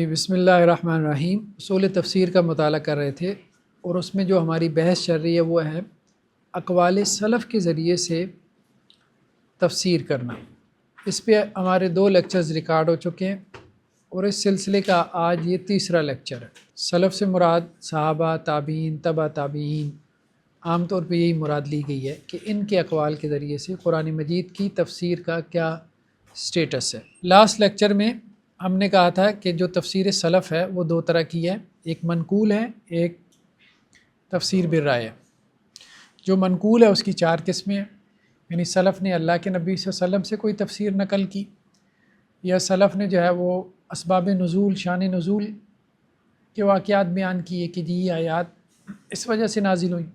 بسم اللہ الرحمن الرحیم۔ اصول تفسیر کا مطالعہ کر رہے تھے اور اس میں جو ہماری بحث چل رہی ہے وہ ہے اقوال سلف کے ذریعے سے تفسیر کرنا۔ اس پہ ہمارے 2 لیکچرز ریکارڈ ہو چکے ہیں اور اس سلسلے کا آج یہ تیسرا لیکچر ہے۔ سلف سے مراد صحابہ، تابعین، تبع تابعین، عام طور پہ یہی مراد لی گئی ہے کہ ان کے اقوال کے ذریعے سے قرآن مجید کی تفسیر کا کیا سٹیٹس ہے۔ لاسٹ لیکچر میں ہم نے کہا تھا کہ جو تفسیر سلف ہے وہ 2 طرح کی ہے، ایک منقول ہے، ایک تفسیر بالرائے ہے۔ جو منقول ہے اس کی 4 قسمیں ہیں، یعنی سلف نے اللہ کے نبی صلی اللہ علیہ وسلم سے کوئی تفسیر نقل کی، یا سلف نے جو ہے وہ اسباب نزول، شان نزول کے واقعات بیان کیے کہ جی یہ آیات اس وجہ سے نازل ہوئی،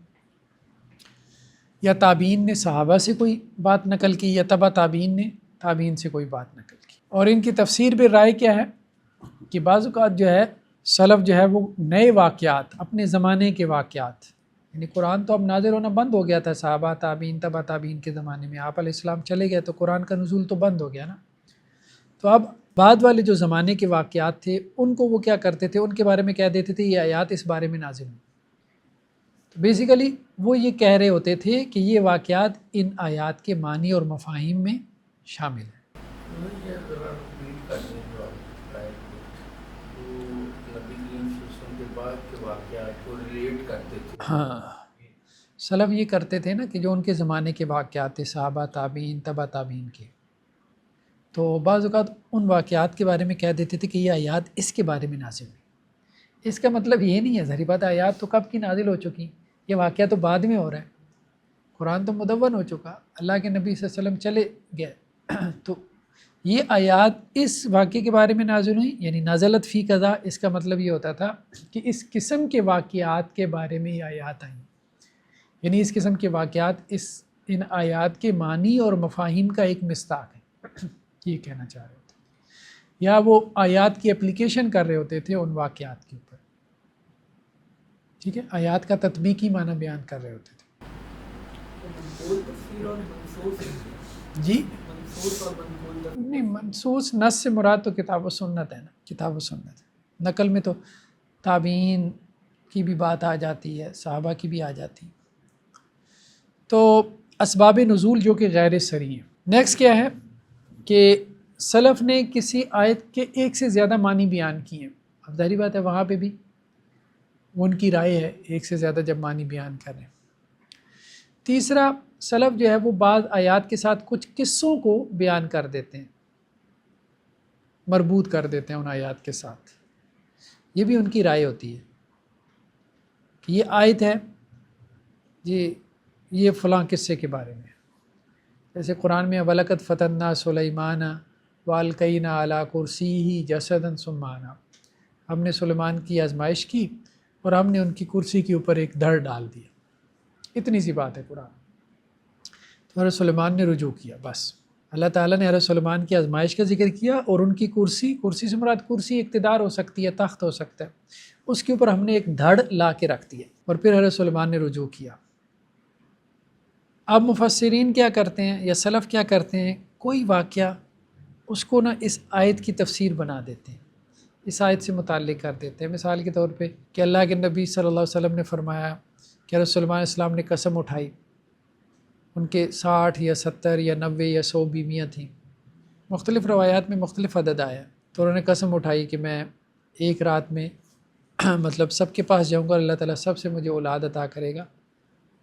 یا تابعین نے صحابہ سے کوئی بات نقل کی، یا تبع تابعین نے تابعین سے کوئی بات نقل کی۔ اور ان کی تفسیر بالرائے کیا ہے کہ بعض اوقات جو ہے سلف جو ہے وہ نئے واقعات، اپنے زمانے کے واقعات، یعنی قرآن تو اب نازل ہونا بند ہو گیا تھا صحابہ، تابعین، تبع تابعین کے زمانے میں، آپ علیہ السلام چلے گئے تو قرآن کا نزول تو بند ہو گیا نا۔ تو اب بعد والے جو زمانے کے واقعات تھے ان کو وہ کیا کرتے تھے، ان کے بارے میں کہہ دیتے تھے یہ آیات اس بارے میں نازل ہوئی۔ تو بیسیکلی وہ یہ کہہ رہے ہوتے تھے کہ یہ واقعات ان آیات کے معنی اور مفاہیم میں شامل ہیں۔ ہاں، سلف یہ کرتے تھے نا کہ جو ان کے زمانے کے واقعات تھے، صحابہ، تابعین، تبع تابعین کے، تو بعض اوقات ان واقعات کے بارے میں کہہ دیتے تھے کہ یہ آیات اس کے بارے میں نازل ہوئی۔ اس کا مطلب یہ نہیں ہے، ظاہر بات آیات تو کب کی نازل ہو چکی، یہ واقعہ تو بعد میں ہو رہا ہے، قرآن تو مدون ہو چکا، اللہ کے نبی صلی اللہ علیہ وسلم چلے گئے، تو یہ آیات اس واقعے کے بارے میں نازل ہوئی، یعنی نازلت فی قضا۔ اس کا مطلب یہ ہوتا تھا کہ اس قسم کے واقعات کے بارے میں یہ آیات آئیں، یعنی اس قسم کے واقعات ان آیات کے معنی اور مفاہیم کا ایک مصداق ہے، یہ کہنا چاہ رہے تھے، یا وہ آیات کی اپلیکیشن کر رہے ہوتے تھے ان واقعات کے اوپر، ٹھیک ہے، آیات کا تطبیقی معنی بیان کر رہے ہوتے تھے۔ جی نہیں، منصوص نص سے مراد تو کتاب و سنت ہے نا، کتاب و سنت ہے۔ نقل میں تو تابعین کی بھی بات آ جاتی ہے، صحابہ کی بھی آ جاتی ہے۔ تو اسباب نزول جو کہ غیر سری ہیں۔ نیکسٹ کیا ہے کہ سلف نے کسی آیت کے ایک سے زیادہ معنی بیان کیے ہیں۔ اب ظاہری بات ہے وہاں پہ بھی ان کی رائے ہے، ایک سے زیادہ جب معنی بیان کریں۔ تیسرا، سلف جو ہے وہ بعض آیات کے ساتھ کچھ قصوں کو بیان کر دیتے ہیں، مربوط کر دیتے ہیں ان آیات کے ساتھ، یہ بھی ان کی رائے ہوتی ہے کہ یہ آیت ہے جی یہ فلاں قصے کے بارے میں، جیسے قرآن میں وَلَقَدْ فَتَنَّا سُلَيْمَانَ وَأَلْقَيْنَا عَلَىٰ كُرْسِيِّهِ جَسَدًا ثُمَّ أَنَابَ، ہم نے سلیمان کی آزمائش کی اور ہم نے ان کی کرسی کے اوپر ایک دھڑ ڈال دیا۔ اتنی سی بات ہے قرآن، تو حضرت سلیمان نے رجوع کیا، بس اللہ تعالیٰ نے حضرت سلیمان کی آزمائش کا ذکر کیا اور ان کی کرسی سے مراد کرسی اقتدار ہو سکتی ہے، تخت ہو سکتا ہے، اس کے اوپر ہم نے ایک دھڑ لا کے رکھ دیا اور پھر حضرت سلیمان نے رجوع کیا۔ اب مفسرین کیا کرتے ہیں یا سلف کیا کرتے ہیں، کوئی واقعہ اس کو نا اس آیت کی تفسیر بنا دیتے ہیں، اس آیت سے متعلق کر دیتے ہیں۔ مثال کے طور پہ کہ اللہ کے نبی صلی اللہ علیہ وسلم نے فرمایا کہ حضرت سلیمان علیہ السلام نے قسم اٹھائی، ان کے 60 یا 70 یا 90 یا 100 بیویاں تھیں، مختلف روایات میں مختلف عدد آیا، تو انہوں نے قسم اٹھائی کہ میں ایک رات میں مطلب سب کے پاس جاؤں گا، اللہ تعالیٰ سب سے مجھے اولاد عطا کرے گا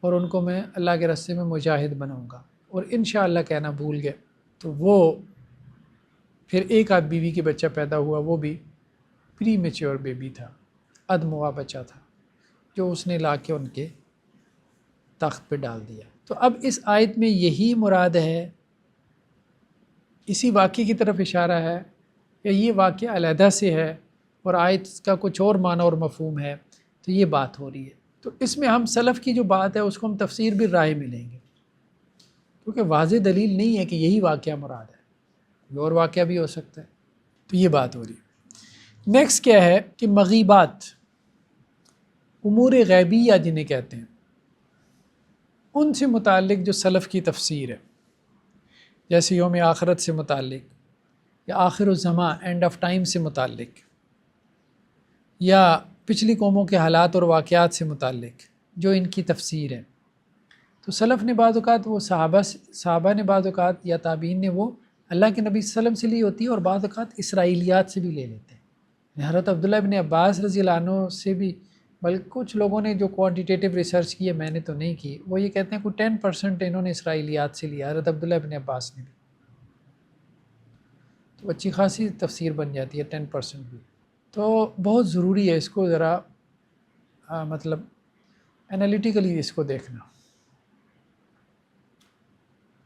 اور ان کو میں اللہ کے راستے میں مجاہد بناؤں گا، اور انشاءاللہ کہنا بھول گئے، تو وہ پھر ایک آدھ بیوی کے بچہ پیدا ہوا، وہ بھی پری میچور بیبی تھا، ادمغا بچہ تھا، جو اس نے لا کے ان کے تخت پہ ڈال دیا۔ تو اب اس آیت میں یہی مراد ہے، اسی واقعے کی طرف اشارہ ہے، یا یہ واقعہ علیحدہ سے ہے اور آیت کا کچھ اور معنی اور مفہوم ہے، تو یہ بات ہو رہی ہے۔ تو اس میں ہم سلف کی جو بات ہے اس کو ہم تفسیر بالرائے میں لیں گے، کیونکہ واضح دلیل نہیں ہے کہ یہی واقعہ مراد ہے، کوئی اور واقعہ بھی ہو سکتا ہے، تو یہ بات ہو رہی ہے۔ نیکسٹ کیا ہے کہ مغیبات، امور غیبیہ جنہیں کہتے ہیں، ان سے متعلق جو سلف کی تفسیر ہے، جیسے یوم آخرت سے متعلق یا آخر الزمان، اینڈ آف ٹائم سے متعلق، یا پچھلی قوموں کے حالات اور واقعات سے متعلق جو ان کی تفسیر ہے، تو سلف نے بعض اوقات وہ صحابہ نے بعض اوقات یا تابعین نے وہ اللہ کے نبی صلی اللہ علیہ وسلم سے لی ہوتی ہے، اور بعض اوقات اسرائیلیات سے بھی لے لیتے ہیں۔ حضرت عبداللہ ابن عباس رضی اللہ عنہ سے بھی، بلکہ کچھ لوگوں نے جو کوانٹیٹیو ریسرچ کی ہے، میں نے تو نہیں کی، وہ یہ کہتے ہیں کوئی 10% انہوں نے اسرائیلیات سے لیا، حضرت عبداللہ ابن عباس نے بھی، تو اچھی خاصی تفسیر بن جاتی ہے 10% بھی۔ تو بہت ضروری ہے اس کو ذرا مطلب انالیٹیکلی اس کو دیکھنا۔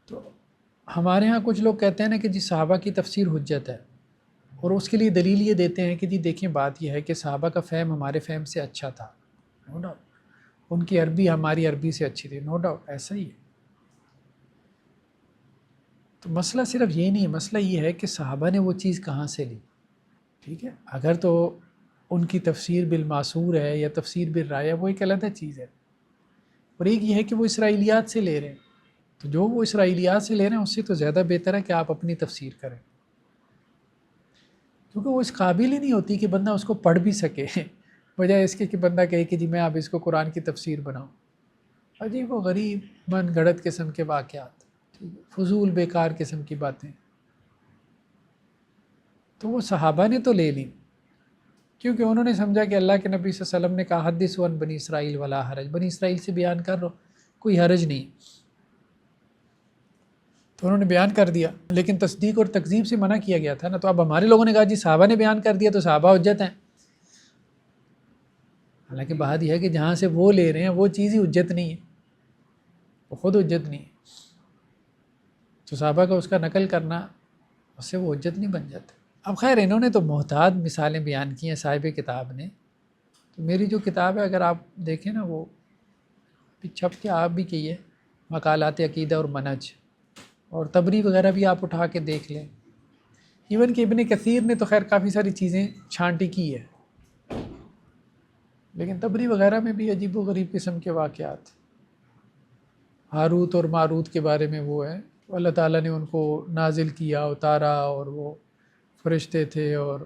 تو ہمارے ہاں کچھ لوگ کہتے ہیں نا کہ جی صحابہ کی تفسیر حجت ہے، اور اس کے لیے دلیل یہ دیتے ہیں کہ جی دیکھیں بات یہ ہے کہ صحابہ کا فہم ہمارے فہم سے اچھا تھا، نو ڈاؤٹ، ان کی عربی ہماری عربی سے اچھی تھی، نو ڈاؤٹ، ایسا ہی ہے۔ تو مسئلہ صرف یہ نہیں ہے، مسئلہ یہ ہے کہ صحابہ نے وہ چیز کہاں سے لی، ٹھیک ہے؟ اگر تو ان کی تفسیر بالمعصور ہے یا تفسیر بالرائے، وہ ایک علیحدہ چیز ہے، اور ایک یہ ہے کہ وہ اسرائیلیات سے لے رہے ہیں، تو جو وہ اسرائیلیات سے لے رہے ہیں اس سے تو زیادہ بہتر ہے کہ آپ اپنی تفسیر کریں، کیونکہ وہ اس قابل ہی نہیں ہوتی کہ بندہ اس کو پڑھ بھی سکے، بجائے اس کے کہ بندہ کہے کہ جی میں اب اس کو قرآن کی تفسیر بناؤں۔ عجیب و غریب من گھڑت قسم کے واقعات، فضول بیکار قسم کی باتیں، تو وہ صحابہ نے تو لے لی، کیونکہ انہوں نے سمجھا کہ اللہ کے نبی صلی اللہ علیہ وسلم نے کہا حدثوا عن بنی اسرائیل ولا حرج، بنی اسرائیل سے بیان کر لو، کوئی حرج نہیں، تو انہوں نے بیان کر دیا، لیکن تصدیق اور تکذیب سے منع کیا گیا تھا نا۔ تو اب ہمارے لوگوں نے کہا جی صحابہ نے بیان کر دیا تو صحابہ حجت ہیں، حالانکہ بات یہ ہے کہ جہاں سے وہ لے رہے ہیں وہ چیز ہی حجت نہیں ہے، وہ خود حجت نہیں ہے، تو صحابہ کا اس کا نقل کرنا اس سے وہ حجت نہیں بن جاتا۔ اب خیر انہوں نے تو محتاط مثالیں بیان کی ہیں صاحب کتاب نے، تو میری جو کتاب ہے اگر آپ دیکھیں نا، وہ چھپ کے آپ بھی کی ہے، مقالات عقیدہ اور منہج، اور تبری وغیرہ بھی آپ اٹھا کے دیکھ لیں، ایون کہ ابن کثیر نے تو خیر کافی ساری چیزیں چھانٹی کی ہے، لیکن تبری وغیرہ میں بھی عجیب و غریب قسم کے واقعات، ہاروت اور ماروت کے بارے میں وہ ہے، اللہ تعالیٰ نے ان کو نازل کیا، اتارا، اور وہ فرشتے تھے اور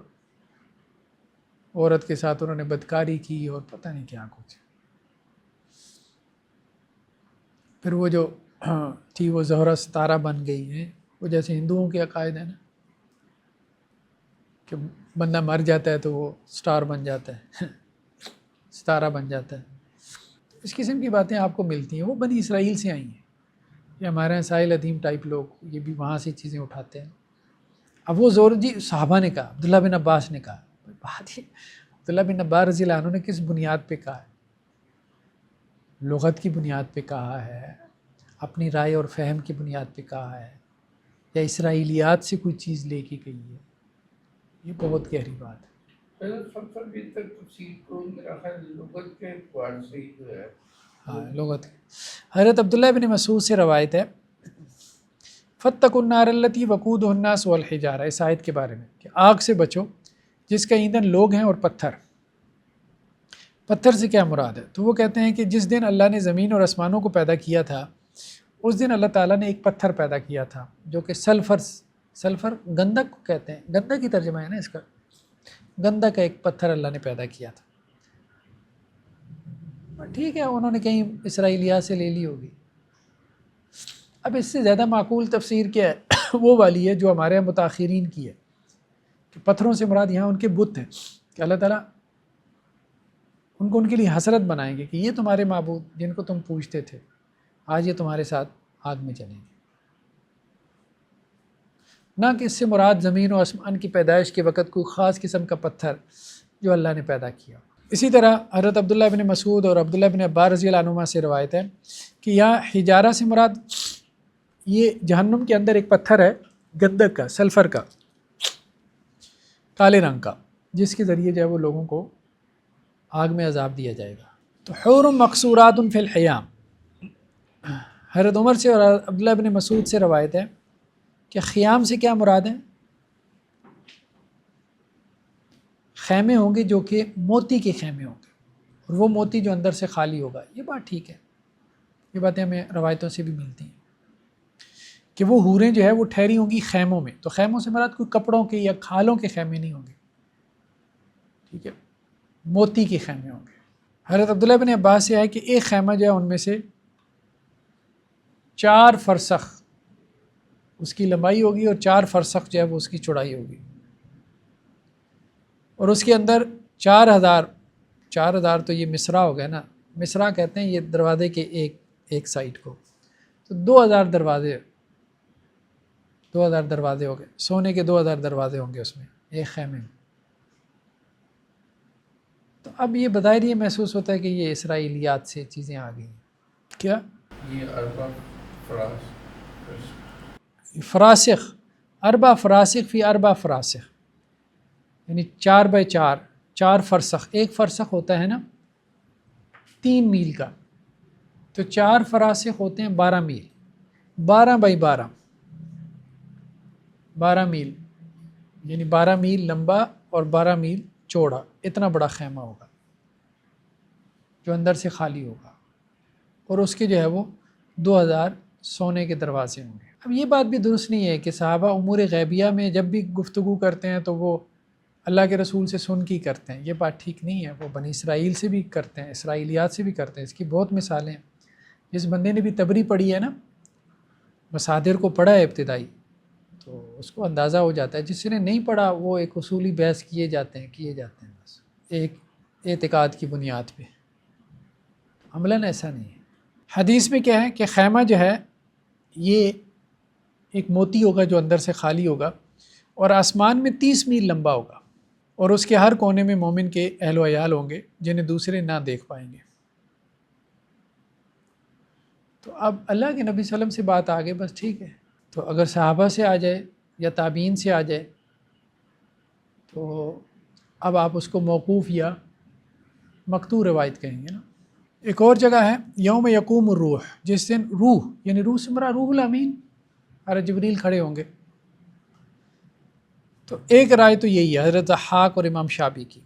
عورت کے ساتھ انہوں نے بدکاری کی اور پتہ نہیں کیا کچھ، پھر وہ جو تھی وہ زہرہ ستارہ بن گئی ہیں، وہ جیسے ہندوؤں کے عقائد ہیں نا کہ بندہ مر جاتا ہے تو وہ سٹار بن جاتا ہے ستارہ بن جاتا ہے، اس قسم کی باتیں آپ کو ملتی ہیں، وہ بنی اسرائیل سے آئی ہیں، یہ ہمارے یہاں سائل عدیم ٹائپ لوگ یہ بھی وہاں سے چیزیں اٹھاتے ہیں۔ اب وہ زور جی صحابہ نے کہا، عبداللہ بن عباس نے کہا، بات یہ عبداللہ بن عباس رضی اللہ عنہ نے کس بنیاد پہ کہا ہے؟ لغت کی بنیاد پہ کہا ہے، اپنی رائے اور فہم کی بنیاد پہ کہا ہے، یا اسرائیلیات سے کوئی چیز لے کے گئی ہے؟ یہ بہت گہری بات ہے۔ ہاں لغت، حضرت عبداللہ بن مسعود سے روایت ہے فَاتَّقُوا النَّارَ الَّتِي وَقُودُهَا النَّاسُ وَالْحِجَارَةُ، اس آیت کے بارے میں کہ آگ سے بچو جس کا ایندھن لوگ ہیں اور پتھر۔ پتھر سے کیا مراد ہے؟ تو وہ کہتے ہیں کہ جس دن اللہ نے زمین اور آسمانوں کو پیدا کیا تھا، اس دن اللہ تعالیٰ نے ایک پتھر پیدا کیا تھا جو کہ سلفر گندک کو کہتے ہیں، گندک کی ترجمہ ہے نا اس کا، گندک کا ایک پتھر اللہ نے پیدا کیا تھا۔ ٹھیک ہے، انہوں نے کہیں اسرائیلیات سے لے لی ہوگی۔ اب اس سے زیادہ معقول تفسیر کیا ہے وہ والی ہے جو ہمارے یہاں متاخرین کی ہے کہ پتھروں سے مراد یہاں ان کے بت ہیں، کہ اللہ تعالیٰ ان کے لیے حسرت بنائیں گے کہ یہ تمہارے معبود جن کو تم پوجتے تھے آج یہ تمہارے ساتھ آگ میں چلیں گے، نہ کہ اس سے مراد زمین و آسمان کی پیدائش کے وقت کوئی خاص قسم کا پتھر جو اللہ نے پیدا کیا۔ اسی طرح حضرت عبداللہ بن مسعود اور عبداللہ بن عباس رضی اللہ عنہما سے روایت ہے کہ یہاں حجارہ سے مراد یہ جہنم کے اندر ایک پتھر ہے گندک کا، سلفر کا، کالے رنگ کا، جس کے ذریعے جو ہے وہ لوگوں کو آگ میں عذاب دیا جائے گا۔ تو حور مقصورات فی الحیام، حضرت عمر سے اور عبداللہ بن مسعود سے روایت ہے کہ خیام سے کیا مراد ہے؟ خیمے ہوں گے جو کہ موتی کے خیمے ہوں گے، اور وہ موتی جو اندر سے خالی ہوگا۔ یہ بات ٹھیک ہے، یہ باتیں ہمیں روایتوں سے بھی ملتی ہیں کہ وہ حوریں جو ہے وہ ٹھہری ہوں گی خیموں میں، تو خیموں سے مراد کوئی کپڑوں کے یا کھالوں کے خیمے نہیں ہوں گے، ٹھیک ہے۔ موتی کے خیمے ہوں گے۔ حضرت عبداللہ بن عباس سے ہے کہ ایک خیمہ جو ہے ان میں سے 4 فرسخ اس کی لمبائی ہوگی اور 4 فرسخ جو ہے وہ اس کی چوڑائی ہوگی، اور اس کے اندر 4,000 تو یہ مصرع ہو گیا نا، مصرع کہتے ہیں یہ دروازے کے ایک سائڈ کو، تو 2,000 دروازے ہو گئے، سونے کے 2,000 دروازے ہوں گے اس میں ایک خیمے میں۔ تو اب یہ بظاہر یہ محسوس ہوتا ہے کہ یہ اسرائیلیات سے چیزیں آ گئی ہیں۔ کیا یہ اربع فراسخ، اربع فراسخ فی اربع فراسخ، یعنی 4x4 4 فرسخ، ایک فرسخ ہوتا ہے نا 3 میل کا، تو 4 فراسخ ہوتے ہیں 12 میل، 12x12 12 میل، یعنی 12 میل لمبا اور 12 میل چوڑا، اتنا بڑا خیمہ ہوگا جو اندر سے خالی ہوگا، اور اس کے جو ہے وہ 2,000 سونے کے دروازے ہوں گے۔ اب یہ بات بھی درست نہیں ہے کہ صحابہ امور غیبیہ میں جب بھی گفتگو کرتے ہیں تو وہ اللہ کے رسول سے سن کے کرتے ہیں، یہ بات ٹھیک نہیں ہے۔ وہ بنی اسرائیل سے بھی کرتے ہیں، اسرائیلیات سے بھی کرتے ہیں، اس کی بہت مثالیں ہیں۔ جس بندے نے بھی تبری پڑھی ہے نا، مصادر کو پڑھا ہے ابتدائی، تو اس کو اندازہ ہو جاتا ہے۔ جس نے نہیں پڑھا وہ ایک اصولی بحث کیے جاتے ہیں بس ایک اعتقاد کی بنیاد پہ، عملاً ایسا نہیں ہے۔ حدیث میں کیا ہے کہ خیمہ جو ہے یہ ایک موتی ہوگا جو اندر سے خالی ہوگا، اور آسمان میں 30 میل لمبا ہوگا، اور اس کے ہر کونے میں مومن کے اہل و عیال ہوں گے جنہیں دوسرے نہ دیکھ پائیں گے۔ تو اب اللہ کے نبی صلی اللہ علیہ وسلم سے بات آگے بس ٹھیک ہے، تو اگر صحابہ سے آ جائے یا تابعین سے آ جائے تو اب آپ اس کو موقوف یا مقطوع روایت کہیں گے نا۔ ایک اور جگہ ہے یوم یقوم الروح، جس دن روح، یعنی روح سے مراد روح الامین اور جبریل کھڑے ہوں گے۔ تو ایک رائے تو یہی ہے حضرت حاق اور امام شابی کی۔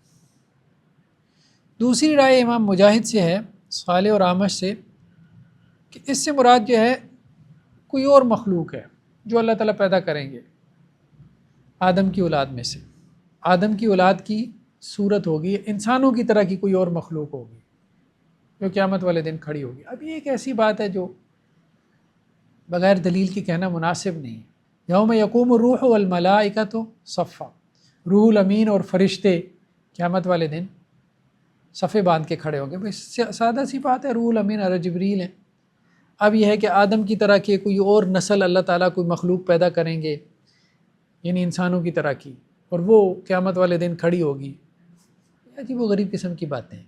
دوسری رائے امام مجاہد سے ہے، صالح اور اعمش سے، کہ اس سے مراد جو ہے کوئی اور مخلوق ہے جو اللہ تعالیٰ پیدا کریں گے آدم کی اولاد میں سے، آدم کی اولاد کی صورت ہوگی، انسانوں کی طرح کی کوئی اور مخلوق ہوگی جو قیامت والے دن کھڑی ہوگی۔ اب یہ ایک ایسی بات ہے جو بغیر دلیل کے کہنا مناسب نہیں ہے۔ یوم یقوم الروح والملائکۃ صفا، روح الامین اور فرشتے قیامت والے دن صفے باندھ کے کھڑے ہوں گے۔ بس سادہ سی بات ہے، روح الامین اور جبریل ہیں۔ اب یہ ہے کہ آدم کی طرح کے کوئی اور نسل اللہ تعالیٰ کوئی مخلوق پیدا کریں گے، یعنی انسانوں کی طرح کی، اور وہ قیامت والے دن کھڑی ہوگی۔ عجیب و غریب قسم کی باتیں،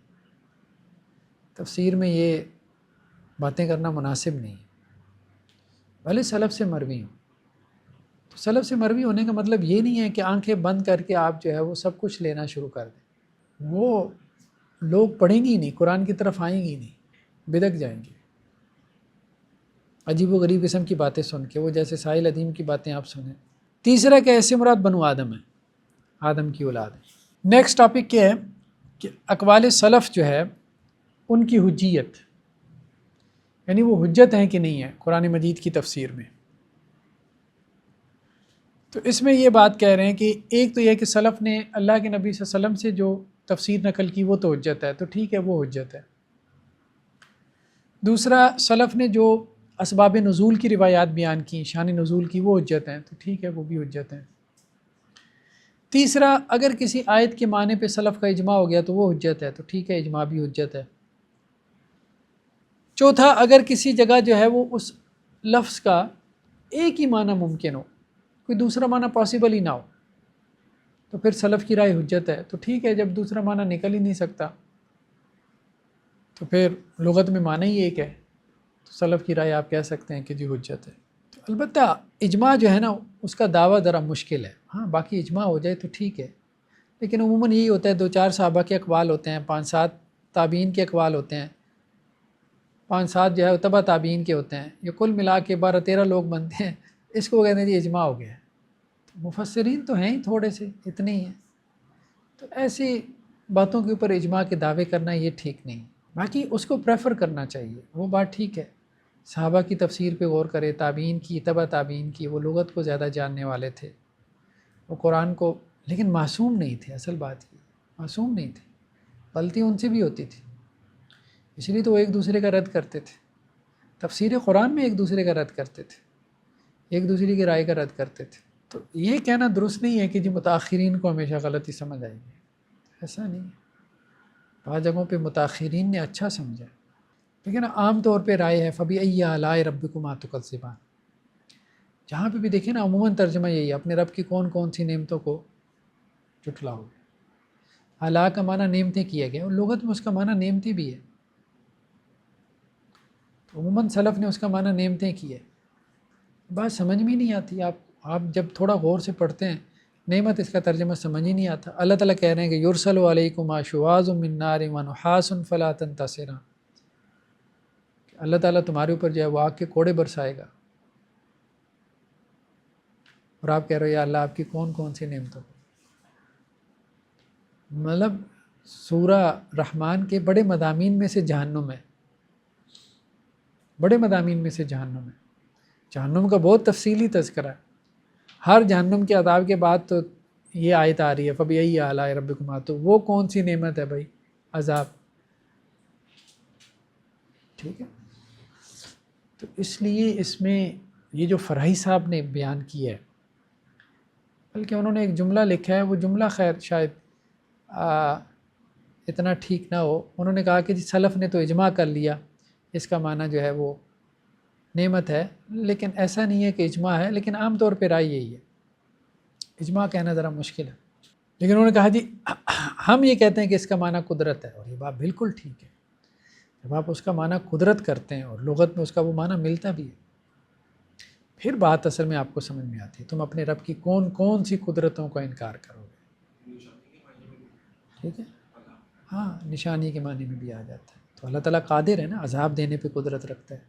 تفسیر میں یہ باتیں کرنا مناسب نہیں ہے۔ بھلے سلف سے مروی ہوں، تو سلف سے مروی ہونے کا مطلب یہ نہیں ہے کہ آنکھیں بند کر کے آپ جو ہے وہ سب کچھ لینا شروع کر دیں۔ وہ لوگ پڑھیں گی نہیں، قرآن کی طرف آئیں گی نہیں، بدک جائیں گے عجیب و غریب قسم کی باتیں سن کے، وہ جیسے ساحل ادیم کی باتیں آپ سنیں۔ تیسرا کہ ایسے مراد بنو آدم ہے، آدم کی اولاد ہے۔ نیکسٹ ٹاپک کیا ہے کہ اقوال سلف جو ہے ان کی حجیت، یعنی وہ حجت ہیں کہ نہیں ہے قرآن مجید کی تفسیر میں۔ تو اس میں یہ بات کہہ رہے ہیں کہ ایک تو یہ کہ سلف نے اللہ کے نبی صلی اللہ علیہ وسلم سے جو تفسیر نقل کی وہ تو حجت ہے، تو ٹھیک ہے وہ حجت ہے۔ دوسرا، سلف نے جو اسباب نزول کی روایات بیان کی، شان نزول کی، وہ حجت ہیں، تو ٹھیک ہے وہ بھی حجت ہیں۔ تیسرا، اگر کسی آیت کے معنی پہ سلف کا اجماع ہو گیا تو وہ حجت ہے، تو ٹھیک ہے اجماع بھی حجت ہے۔ چوتھا، اگر کسی جگہ جو ہے وہ اس لفظ کا ایک ہی معنی ممکن ہو، کوئی دوسرا معنی پاسبل ہی نہ ہو، تو پھر سلف کی رائے حجت ہے۔ تو ٹھیک ہے جب دوسرا معنی نکل ہی نہیں سکتا تو پھر لغت میں معنی ہی ایک ہے، تو سلف کی رائے آپ کہہ سکتے ہیں کہ جی حجت ہے۔ تو البتہ اجماع جو ہے نا اس کا دعویٰ ذرا مشکل ہے، ہاں باقی اجماع ہو جائے تو ٹھیک ہے، لیکن عموماً یہی ہوتا ہے 2-4 صحابہ کے اقوال ہوتے ہیں، 5-7 تابعین کے اقوال ہوتے ہیں، 5-7 جو ہے تبع تابعین کے ہوتے ہیں، یہ کل ملا کے 12-13 لوگ بنتے ہیں، اس کو کہتے ہیں جی اجماع ہو گیا ہے۔ تو مفسرین تو ہیں ہی تھوڑے سے، اتنے ہی ہیں، تو ایسی باتوں کے اوپر اجماع کے دعوے کرنا یہ ٹھیک نہیں۔ باقی اس کو پریفر کرنا چاہیے، وہ بات ٹھیک ہے، صحابہ کی تفسیر پہ غور کرے، تابعین کی، تبع تابعین کی، وہ لغت کو زیادہ جاننے والے تھے، وہ قرآن کو، لیکن معصوم نہیں تھے، اصل بات یہ معصوم نہیں تھے۔ غلطی ان سے بھی ہوتی تھی، اس لیے تو وہ ایک دوسرے کا رد کرتے تھے، تفسیر قرآن میں ایک دوسرے کا رد کرتے تھے، ایک دوسرے کی رائے کا رد کرتے تھے۔ تو یہ کہنا درست نہیں ہے کہ جی متاخرین کو ہمیشہ غلطی سمجھ آئے گی، ایسا نہیں ہے۔ بعض جگہوں پہ متاخرین نے اچھا سمجھا، لیکن عام طور پہ رائے ہے فَبِأَيِّ آلَاءِ رَبِّكُمَا تُكَذِّبَانِ، جہاں پہ بھی دیکھیں نا عموماً ترجمہ یہی ہے، اپنے رب کی کون کون سی نعمتوں کو جھٹلاؤ گے۔ اعلیٰ کا معنی نعمتیں کیا گیا، اور لغت میں اس کا معنی نعمتیں بھی ہے، تو عموماً سلف نے اس کا معنی نعمتیں کی ہے۔ بات سمجھ میں نہیں آتی، آپ جب تھوڑا غور سے پڑھتے ہیں، نعمت اس کا ترجمہ سمجھ ہی نہیں آتا۔ اللہ تعالیٰ کہہ رہے ہیں کہ یرسل علیکم شواظ من نار ونحاس فلا تنتصران، اللہ تعالیٰ تمہارے اوپر جو ہے وہ آگ کے کوڑے برسائے گا، اور آپ کہہ رہے ہو یا اللہ آپ کی کون کون سی نعمتوں، مطلب سورہ رحمان کے بڑے مضامین میں سے جہنم ہے، بڑے مضامین میں سے جہنم ہے۔ جہنم کا بہت تفصیلی تذکرہ ہے، ہر جہنم کے عذاب کے بعد تو یہ آیت آ رہی ہے فَبِأَيِّ آلَاءِ رَبِّكُمَا، تو وہ کون سی نعمت ہے بھائی؟ عذاب، ٹھیک ہے۔ تو اس لیے اس میں یہ جو فرحی صاحب نے بیان کیا ہے، بلکہ انہوں نے ایک جملہ لکھا ہے، وہ جملہ خیر شاید اتنا ٹھیک نہ ہو، انہوں نے کہا کہ جی سلف نے تو اجماع کر لیا، اس کا معنی جو ہے وہ نعمت ہے، لیکن ایسا نہیں ہے کہ اجماع ہے، لیکن عام طور پہ رائے یہی ہے، اجماع کہنا ذرا مشکل ہے۔ لیکن انہوں نے کہا جی ہم یہ کہتے ہیں کہ اس کا معنی قدرت ہے، اور یہ بات بالکل ٹھیک ہے، جب آپ اس کا معنی قدرت کرتے ہیں اور لغت میں اس کا وہ معنی ملتا بھی ہے، پھر بات اصل میں آپ کو سمجھ میں آتی ہے، تم اپنے رب کی کون کون سی قدرتوں کا انکار کرو گے، ٹھیک ہے۔ ہاں نشانی کے معنی میں بھی آ جاتا ہے، تو اللہ تعالیٰ قادر ہے نا، عذاب دینے پہ قدرت رکھتا ہے،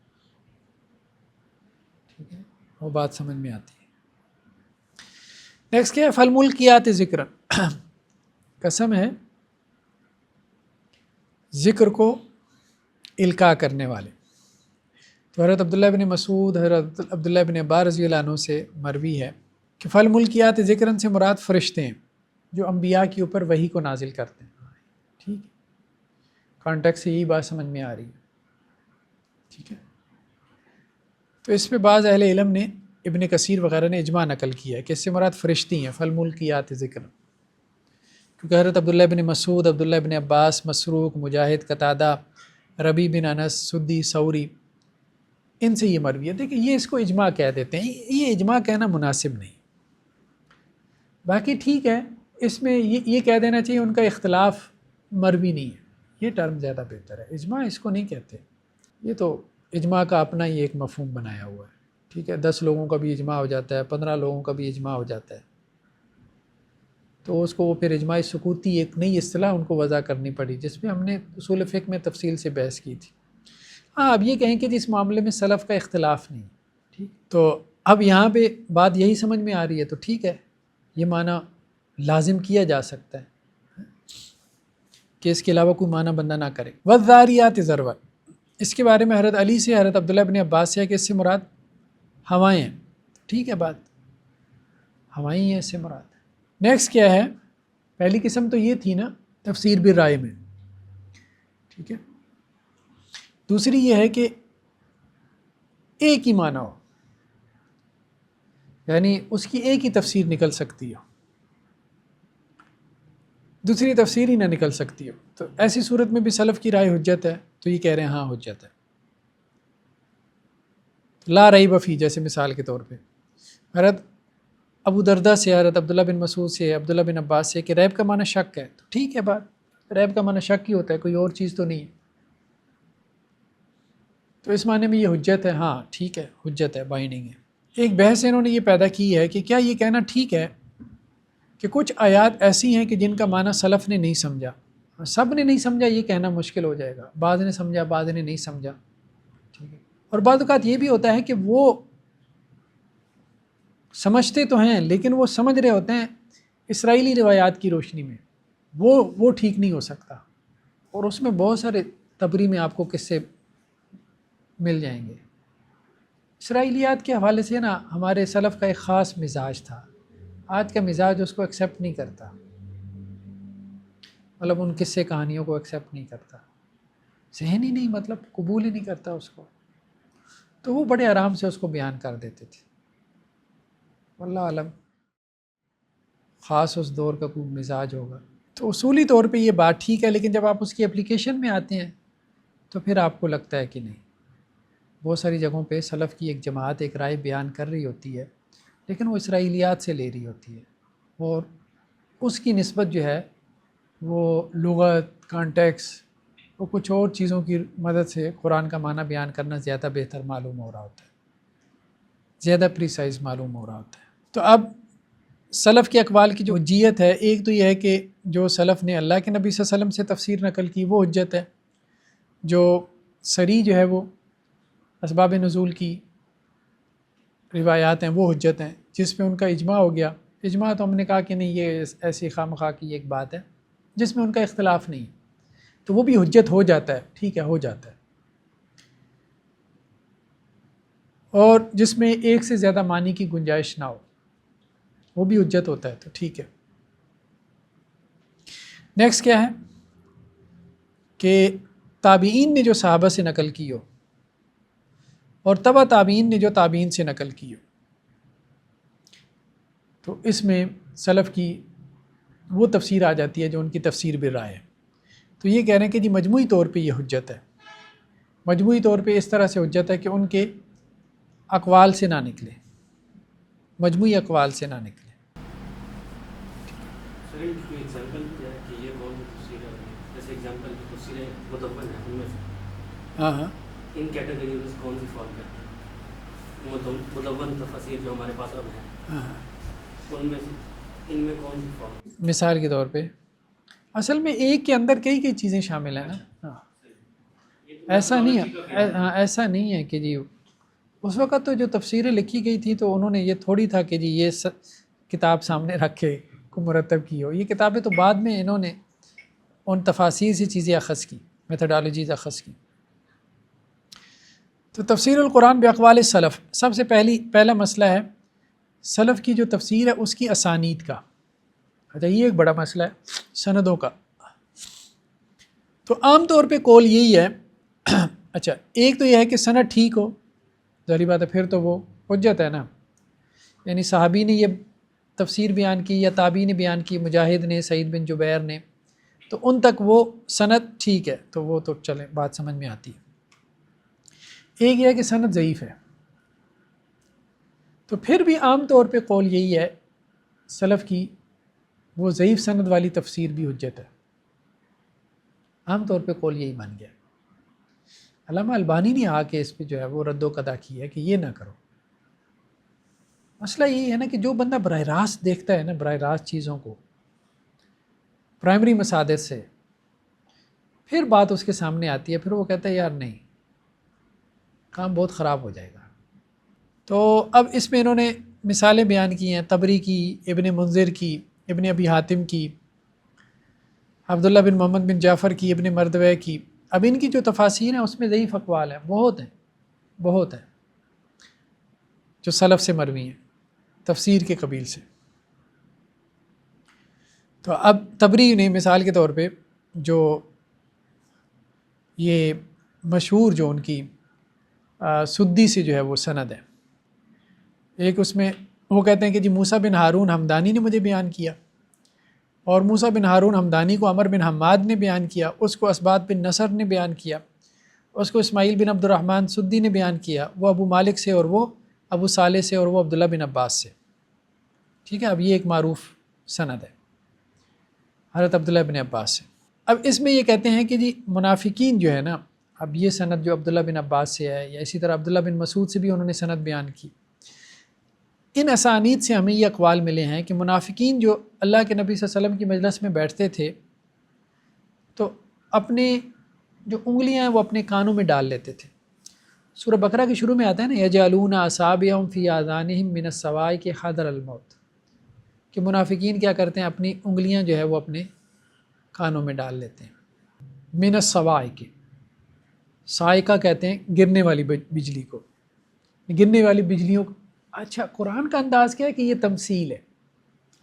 ٹھیک ہے، وہ بات سمجھ میں آتی ہے۔ نیکسٹ کیا ہے؟ فالملکیات ذکر، قسم ہے ذکر کو القاء کرنے والے۔ تو حضرت عبداللہ بن مسعود، حضرت عبداللہ بن عباس رضی اللہ عنہ سے مروی ہے کہ فالملکیات ذکرن سے مراد فرشتے ہیں جو انبیاء کے اوپر وحی کو نازل کرتے ہیں، ٹھیک ہے، کانٹیکٹ سے یہی بات سمجھ میں آ رہی ہے، ٹھیک ہے۔ تو اس پہ بعض اہل علم نے، ابن کثیر وغیرہ نے اجماع نقل کیا ہے کہ اس سے مراد فرشتی ہیں، فالملکیات ذکر، کیونکہ حضرت عبداللہ بن مسعود، عبداللہ بن عباس، مسروق، مجاہد، قتادہ، ربی بن انس، سدی، ثوری، ان سے یہ مروی ہے۔ دیکھیں یہ اس کو اجماع کہہ دیتے ہیں، یہ اجماع کہنا مناسب نہیں، باقی ٹھیک ہے، اس میں یہ کہہ دینا چاہیے ان کا اختلاف مروی نہیں ہے، یہ ٹرم زیادہ بہتر ہے، اجماع اس کو نہیں کہتے، یہ تو اجماع کا اپنا ہی ایک مفہوم بنایا ہوا ہے، ٹھیک ہے، 10 لوگوں کا بھی اجماع ہو جاتا ہے، 15 لوگوں کا بھی اجماع ہو جاتا ہے، تو اس کو وہ پھر اجماع سکوتی ایک نئی اصطلاح ان کو وضع کرنی پڑی، جس پہ ہم نے اصول فقہ میں تفصیل سے بحث کی تھی۔ ہاں اب یہ کہیں کہ اس معاملے میں سلف کا اختلاف نہیں، ٹھیک، تو اب یہاں پہ بات یہی سمجھ میں آ رہی ہے، تو ٹھیک ہے، یہ معنی لازم کیا جا سکتا ہے کہ اس کے علاوہ کوئی معنی بندہ نہ کرے۔ وَالذَّارِيَاتِ ذَرْوًا، اس کے بارے میں حضرت علی سے، حضرت عبداللہ بن عباس سے ہے کہ اس سے مراد ہوائیں ہیں، ٹھیک ہے، بات ہوائیں ہیں اس سے مراد۔ نیکسٹ کیا ہے؟ پہلی قسم تو یہ تھی نا تفسیر بالرائے میں، ٹھیک ہے، دوسری یہ ہے کہ ایک ہی معنی ہو، یعنی اس کی ایک ہی تفسیر نکل سکتی ہو، دوسری تفسیر ہی نہ نکل سکتی ہو، تو ایسی صورت میں بھی سلف کی رائے حجت ہے، تو یہ کہہ رہے ہیں ہاں حجت ہے، لا ریب فی، جیسے مثال کے طور پہ حضرت ابو دردہ سے، حضرت عبداللہ بن مسعود سے، عبداللہ بن عباس سے کہ ریب کا معنی شک ہے، تو ٹھیک ہے، بات ریب کا معنی شک ہی ہوتا ہے، کوئی اور چیز تو نہیں ہے، تو اس معنی میں یہ حجت ہے، ہاں ٹھیک ہے، حجت ہے، بائنڈنگ ہے۔ ایک بحث انہوں نے یہ پیدا کی ہے کہ کیا یہ کہنا ٹھیک ہے کہ کچھ آیات ایسی ہیں کہ جن کا معنی سلف نے نہیں سمجھا، سب نے نہیں سمجھا، یہ کہنا مشکل ہو جائے گا، بعض نے سمجھا، بعض نے نہیں سمجھا، ٹھیک ہے، اور بعض اوقات یہ بھی ہوتا ہے کہ وہ سمجھتے تو ہیں لیکن وہ سمجھ رہے ہوتے ہیں اسرائیلی روایات کی روشنی میں، وہ ٹھیک نہیں ہو سکتا، اور اس میں بہت سارے تبری میں آپ کو قصے مل جائیں گے۔ اسرائیلیات کے حوالے سے نا ہمارے سلف کا ایک خاص مزاج تھا، آج کا مزاج اس کو ایکسیپٹ نہیں کرتا، مطلب ان قصے کہانیوں کو ایکسیپٹ نہیں کرتا، ذہن ہی نہیں، مطلب قبول ہی نہیں کرتا اس کو، تو وہ بڑے آرام سے اس کو بیان کر دیتے تھے۔ واللہ عالم، خاص اس دور کا کوئی مزاج ہوگا۔ تو اصولی طور پہ یہ بات ٹھیک ہے، لیکن جب آپ اس کی اپلیکیشن میں آتے ہیں تو پھر آپ کو لگتا ہے کہ نہیں، بہت ساری جگہوں پہ سلف کی ایک جماعت ایک رائے بیان کر رہی ہوتی ہے، لیکن وہ اسرائیلیات سے لے رہی ہوتی ہے، اور اس کی نسبت جو ہے وہ لغت، کانٹیکس، وہ کچھ اور چیزوں کی مدد سے قرآن کا معنی بیان کرنا زیادہ بہتر معلوم ہو رہا ہوتا ہے، زیادہ پریسائز معلوم ہو رہا ہوتا ہے۔ تو اب سلف کے اقوال کی جو حجیت ہے، ایک تو یہ ہے کہ جو سلف نے اللہ کے نبی صلی اللہ علیہ وسلم سے تفسیر نقل کی وہ حجت ہے، جو صریح جو ہے وہ اسباب نزول کی روایات ہیں وہ حجت ہیں، جس پہ ان کا اجماع ہو گیا۔ اجماع تو ہم نے کہا کہ نہیں، یہ ایسی خواہ مخواہ کی ایک بات ہے جس میں ان کا اختلاف نہیں، تو وہ بھی حجت ہو جاتا ہے، ٹھیک ہے، ہو جاتا ہے۔ اور جس میں ایک سے زیادہ معنی کی گنجائش نہ ہو وہ بھی حجت ہوتا ہے، تو ٹھیک ہے۔ نیکسٹ کیا ہے کہ تابعین نے جو صحابہ سے نقل کی ہو اور تبع تابعین نے جو تابعین سے نقل کی ہو، تو اس میں سلف کی وہ تفسیر آ جاتی ہے جو ان کی تفسیر بالرائے ہے۔ تو یہ کہہ رہے ہیں کہ جی مجموعی طور پہ یہ حجت ہے، مجموعی طور پہ اس طرح سے حجت ہے کہ ان کے اقوال سے نہ نکلے، مجموعی اقوال سے نہ نکلے۔ سر ان کی ایگزامپل کیا ہے کہ یہ کون سی تفسیر ہے؟ جیسے ایگزامپل کی تفسیریں مدون ہیں، ان میں سے ہاں ہاں ان کیٹیگریز میں کون سی فال کرتی ہیں؟ مدون تفسیر جو ہمارے پاس اب ہیں، ہاں، ان میں سے ان میں کون سی فال؟ مثال کے طور پہ اصل میں ایک کے اندر کئی چیزیں شامل ہیں نا۔ ہاں، ایسا نہیں ہے، ہاں ایسا نہیں ہے کہ جی اس وقت تو جو تفسیریں لکھی گئی تھیں تو انہوں نے یہ تھوڑی تھا کہ جی یہ کتاب سامنے رکھ کے کو مرتب کی ہو، یہ کتابیں تو بعد میں انہوں نے ان تفاسیر سے چیزیں اخذ کی، میتھڈالوجیز اخذ کی۔ تو تفسیر القرآن باقوال سلف، سب سے پہلا مسئلہ ہے سلف کی جو تفسیر ہے اس کی اسانید کا۔ اچھا، یہ ایک بڑا مسئلہ ہے سندوں کا۔ تو عام طور پہ قول یہی ہے، اچھا ایک تو یہ ہے کہ سند ٹھیک ہو، ظاہری بات ہے پھر تو وہ حجت ہے نا، یعنی صحابی نے یہ تفسیر بیان کی یا تابعی نے بیان کی، مجاہد نے، سعید بن جبیر نے، تو ان تک وہ سند ٹھیک ہے، تو وہ تو چلیں بات سمجھ میں آتی ہے۔ ایک یہ ہے کہ سند ضعیف ہے، تو پھر بھی عام طور پہ قول یہی ہے سلف کی، وہ ضعیف سند والی تفسیر بھی حجت ہے، عام طور پہ قول یہی بن گیا۔ علامہ البانی نے آ کے اس پہ جو ہے وہ رد و قضا کی ہے کہ یہ نہ کرو۔ مسئلہ یہی ہے نا کہ جو بندہ براہ راست دیکھتا ہے نا، براہ راست چیزوں کو پرائمری مصادر سے، پھر بات اس کے سامنے آتی ہے، پھر وہ کہتا ہے یار نہیں، کام بہت خراب ہو جائے گا۔ تو اب اس میں انہوں نے مثالیں بیان کی ہیں، طبری کی، ابن منذر کی، ابن ابی حاتم کی، عبداللہ بن محمد بن جعفر کی، ابن مردوہ کی۔ اب ان کی جو تفاسیر ہیں اس میں ضعیف اقوال ہیں، بہت ہیں جو سلف سے مروی ہیں تفسیر کے قبیل سے۔ تو اب طبری نے مثال کے طور پہ جو یہ مشہور جو ان کی سدی سے جو ہے وہ سند ہے، ایک اس میں وہ کہتے ہیں کہ جی موسیٰ بن ہارون ہمدانی نے مجھے بیان کیا، اور موسیٰ بن ہارون ہمدانی کو عمر بن حماد نے بیان کیا، اس کو اسبات بن نصر نے بیان کیا، اس کو اسماعیل بن عبد الرحمن سدی نے بیان کیا، وہ ابو مالک سے، اور وہ ابو صالح سے، اور وہ عبداللہ بن عباس سے۔ ٹھیک ہے، اب یہ ایک معروف سند ہے حضرت عبداللہ بن عباس سے۔ اب اس میں یہ کہتے ہیں کہ جی منافقین جو ہے نا، اب یہ سند جو عبداللہ بن عباس سے ہے، یا اسی طرح عبداللہ بن مسعود سے بھی انہوں نے سند بیان کی، ان اسانید سے ہمیں یہ اقوال ملے ہیں کہ منافقین جو اللہ کے نبی صلی اللہ علیہ وسلم کی مجلس میں بیٹھتے تھے تو اپنے جو انگلیاں ہیں وہ اپنے کانوں میں ڈال لیتے تھے۔ سورہ بقرہ کے شروع میں آتا ہے نا، یجعلون اصابعهم فی آذانہم من الصواعق حذر الموت، کہ منافقین کیا کرتے ہیں، اپنی انگلیاں جو ہے وہ اپنے کانوں میں ڈال لیتے ہیں۔ من الصواعق، صاعقہ کہتے ہیں گرنے والی بجلی کو، گرنے والی بجلیوں کو۔ اچھا، قرآن کا انداز کیا ہے کہ یہ تمثیل ہے،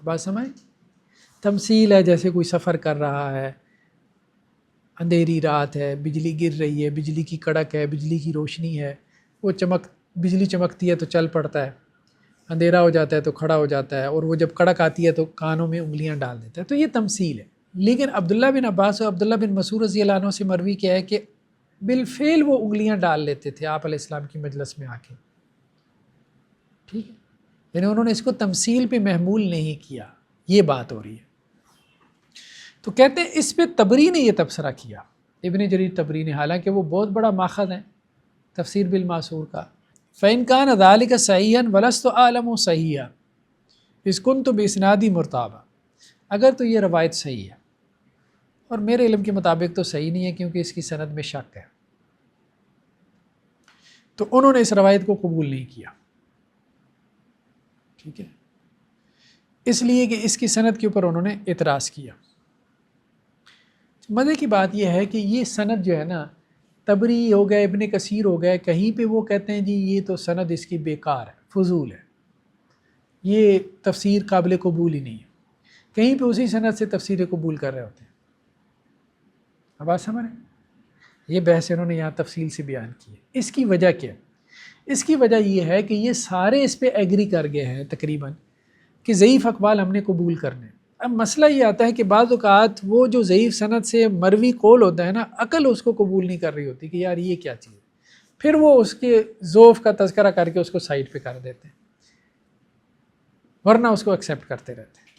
بات سمجھ، تمثیل ہے، جیسے کوئی سفر کر رہا ہے اندھیری رات ہے، بجلی گر رہی ہے، بجلی کی کڑک ہے، بجلی کی روشنی ہے، وہ بجلی چمکتی ہے تو چل پڑتا ہے، اندھیرا ہو جاتا ہے تو کھڑا ہو جاتا ہے، اور وہ جب کڑک آتی ہے تو کانوں میں انگلیاں ڈال دیتا ہے. تو یہ تمثیل ہے. لیکن عبداللہ بن عباس اور عبداللہ بن مسعود رضی اللہ عنہ سے مروی کیا ہے کہ بالفعل وہ انگلیاں ڈال لیتے تھے آپ علیہ السلام کی مجلس میں آ کے. ٹھیک ہے، یعنی انہوں نے اس کو تمثیل پہ محمول نہیں کیا. یہ بات ہو رہی ہے. تو کہتے ہیں اس پہ طبری نے یہ تبصرہ کیا، ابن جریر طبری نے، حالانکہ وہ بہت بڑا ماخذ ہے تفسیر بالماسور کا. فَإِنْ كَانَ ذَلِكَ صَحِيحًا وَلَسْتُ أَعْلَمُ صَحِيحًا إِذْ كُنْتُ بِإِسْنَادِي مُرْتَابًا. اگر تو یہ روایت صحیح ہے، اور میرے علم کے مطابق تو صحیح نہیں ہے کیونکہ اس کی سند میں شک ہے، تو انہوں نے اس روایت کو قبول نہیں کیا. ٹھیک ہے، اس لیے کہ اس کی سند کے اوپر انہوں نے اعتراض کیا. مزے کی بات یہ ہے کہ یہ سند جو ہے نا، طبری ہو گئے، ابن کثیر ہو گئے، کہیں پہ وہ کہتے ہیں جی یہ تو سند اس کی بیکار ہے، فضول ہے، یہ تفسیر قابل قبول ہی نہیں ہے. کہیں پہ اسی سند سے تفسیر قبول کر رہے ہوتے ہیں. اب بات سمجھ رہے ہیں؟ یہ بحث انہوں نے یہاں تفصیل سے بیان کی ہے. اس کی وجہ کیا ہے؟ اس کی وجہ یہ ہے کہ یہ سارے اس پہ ایگری کر گئے ہیں تقریباً کہ ضعیف اقوال ہم نے قبول کرنے. اب مسئلہ یہ آتا ہے کہ بعض اوقات وہ جو ضعیف سند سے مروی قول ہوتا ہے نا، عقل اس کو قبول نہیں کر رہی ہوتی کہ یار یہ کیا چیز ہے، پھر وہ اس کے ضعف کا تذکرہ کر کے اس کو سائڈ پہ کر دیتے ہیں، ورنہ اس کو ایکسیپٹ کرتے رہتے ہیں.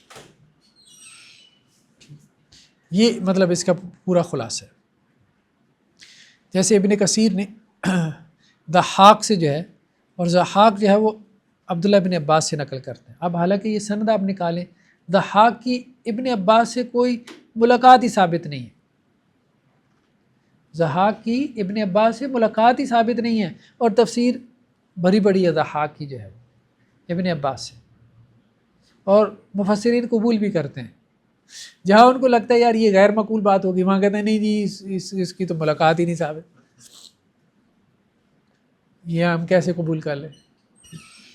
یہ مطلب اس کا پورا خلاصہ ہے. جیسے ابن کثیر نے ضحاک سے جو ہے، اور ضحاک جو ہے وہ عبداللہ ابن عباس سے نقل کرتے ہیں. اب حالانکہ یہ سند آپ نکالیں، ضحاک کی ابن عباس سے کوئی ملاقات ہی ثابت نہیں ہے. ضحاک کی ابن عباس سے ملاقات ہی ثابت نہیں ہے، اور تفسیر بڑی بڑی ہے ضحاک کی جو ہے ابن عباس سے، اور مفسرین قبول بھی کرتے ہیں. جہاں ان کو لگتا ہے یار یہ غیر معقول بات ہوگی، وہاں کہتے ہیں نہیں جی اس کی تو ملاقات ہی نہیں ثابت، یہ ہم کیسے قبول کر لیں.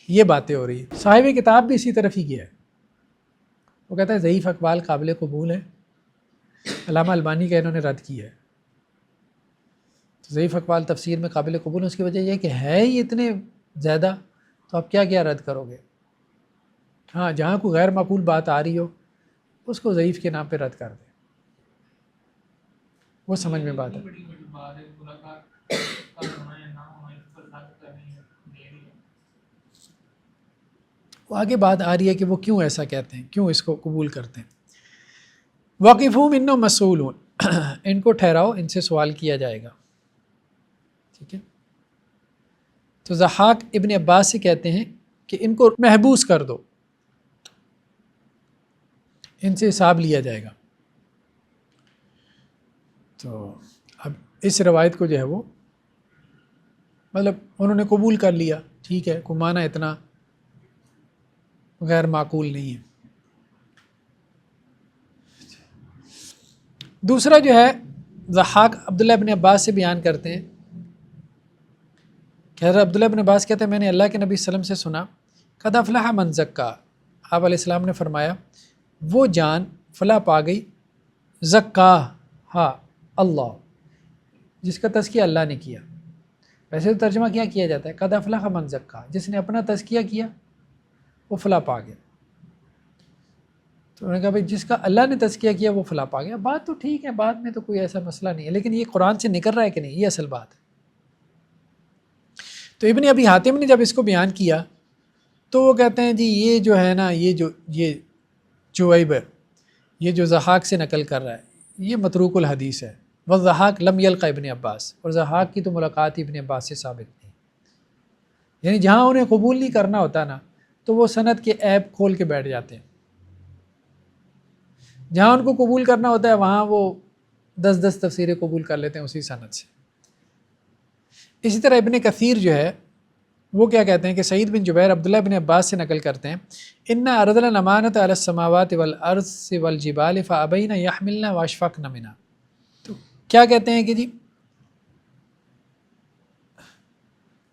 یہ باتیں ہو رہی ہیں. صاحب کتاب بھی اسی طرف ہی گیا ہے. وہ کہتا ہے ضعیف اقوال قابل قبول ہیں. علامہ البانی کا انہوں نے رد کیا ہے. ضعیف اقوال تفسیر میں قابل قبول ہے، اس کی وجہ یہ کہ ہے ہی اتنے زیادہ، تو آپ کیا کیا رد کرو گے. ہاں، جہاں کوئی غیر معقول بات آ رہی ہو اس کو ضعیف کے نام پہ رد کر دیں، وہ سمجھ میں بات ہے. وہ آگے بات آ رہی ہے کہ وہ کیوں ایسا کہتے ہیں، کیوں اس کو قبول کرتے ہیں. واقفہم انہم مسئولون، ان کو ٹھہراؤ، ان سے سوال کیا جائے گا. ٹھیک ہے، تو ضحاک ابن عباس سے کہتے ہیں کہ ان کو محبوس کر دو، ان سے حساب لیا جائے گا. تو اب اس روایت کو جو ہے وہ مطلب انہوں نے قبول کر لیا، ٹھیک ہے، کوئی معنی اتنا غیر معقول نہیں ہے. دوسرا جو ہے ضحاک عبداللہ ابن عباس سے بیان کرتے ہیں کہ حضرت عبداللہ ابن عباس کہتے ہیں میں نے اللہ کے نبی صلی اللہ علیہ وسلم سے سنا، قد افلح من زکا، آپ علیہ السلام نے فرمایا وہ جان فلاح پا گئی، زکا ہاں اللہ، جس کا تزکیہ اللہ نے کیا. ویسے تو ترجمہ کیا جاتا ہے قد افلح من زکا، جس نے اپنا تزکیہ کیا وہ فلاح پا گیا. تو انہوں نے کہا بھائی جس کا اللہ نے تزکیہ کیا وہ فلاح پا گیا. بات تو ٹھیک ہے، بات میں تو کوئی ایسا مسئلہ نہیں ہے، لیکن یہ قرآن سے نکل رہا ہے کہ نہیں، یہ اصل بات ہے. تو ابن ابی حاتم نے جب اس کو بیان کیا تو وہ کہتے ہیں جی یہ جو ہے نا، یہ جویب ہے، یہ جو ضحاک سے نقل کر رہا ہے یہ متروک الحدیث ہے. والضحاک لم یلقى ابن عباس، اور ضحاک کی تو ملاقات ابن عباس سے ثابت نہیں. یعنی جہاں انہیں قبول نہیں کرنا ہوتا نا تو وہ سند کے عیب کھول کے بیٹھ جاتے ہیں، جہاں ان کو قبول کرنا ہوتا ہے وہاں وہ 10 تفسیریں قبول کر لیتے ہیں اسی سند سے. اسی طرح ابن کثیر جو ہے وہ کیا کہتے ہیں کہ سعید بن جبیر عبداللہ بن عباس سے نقل کرتے ہیں ان عرضنا الامانۃ علی السماوات والارض والجبال فابین یحملن واشفقن منها. تو کیا کہتے ہیں کہ جی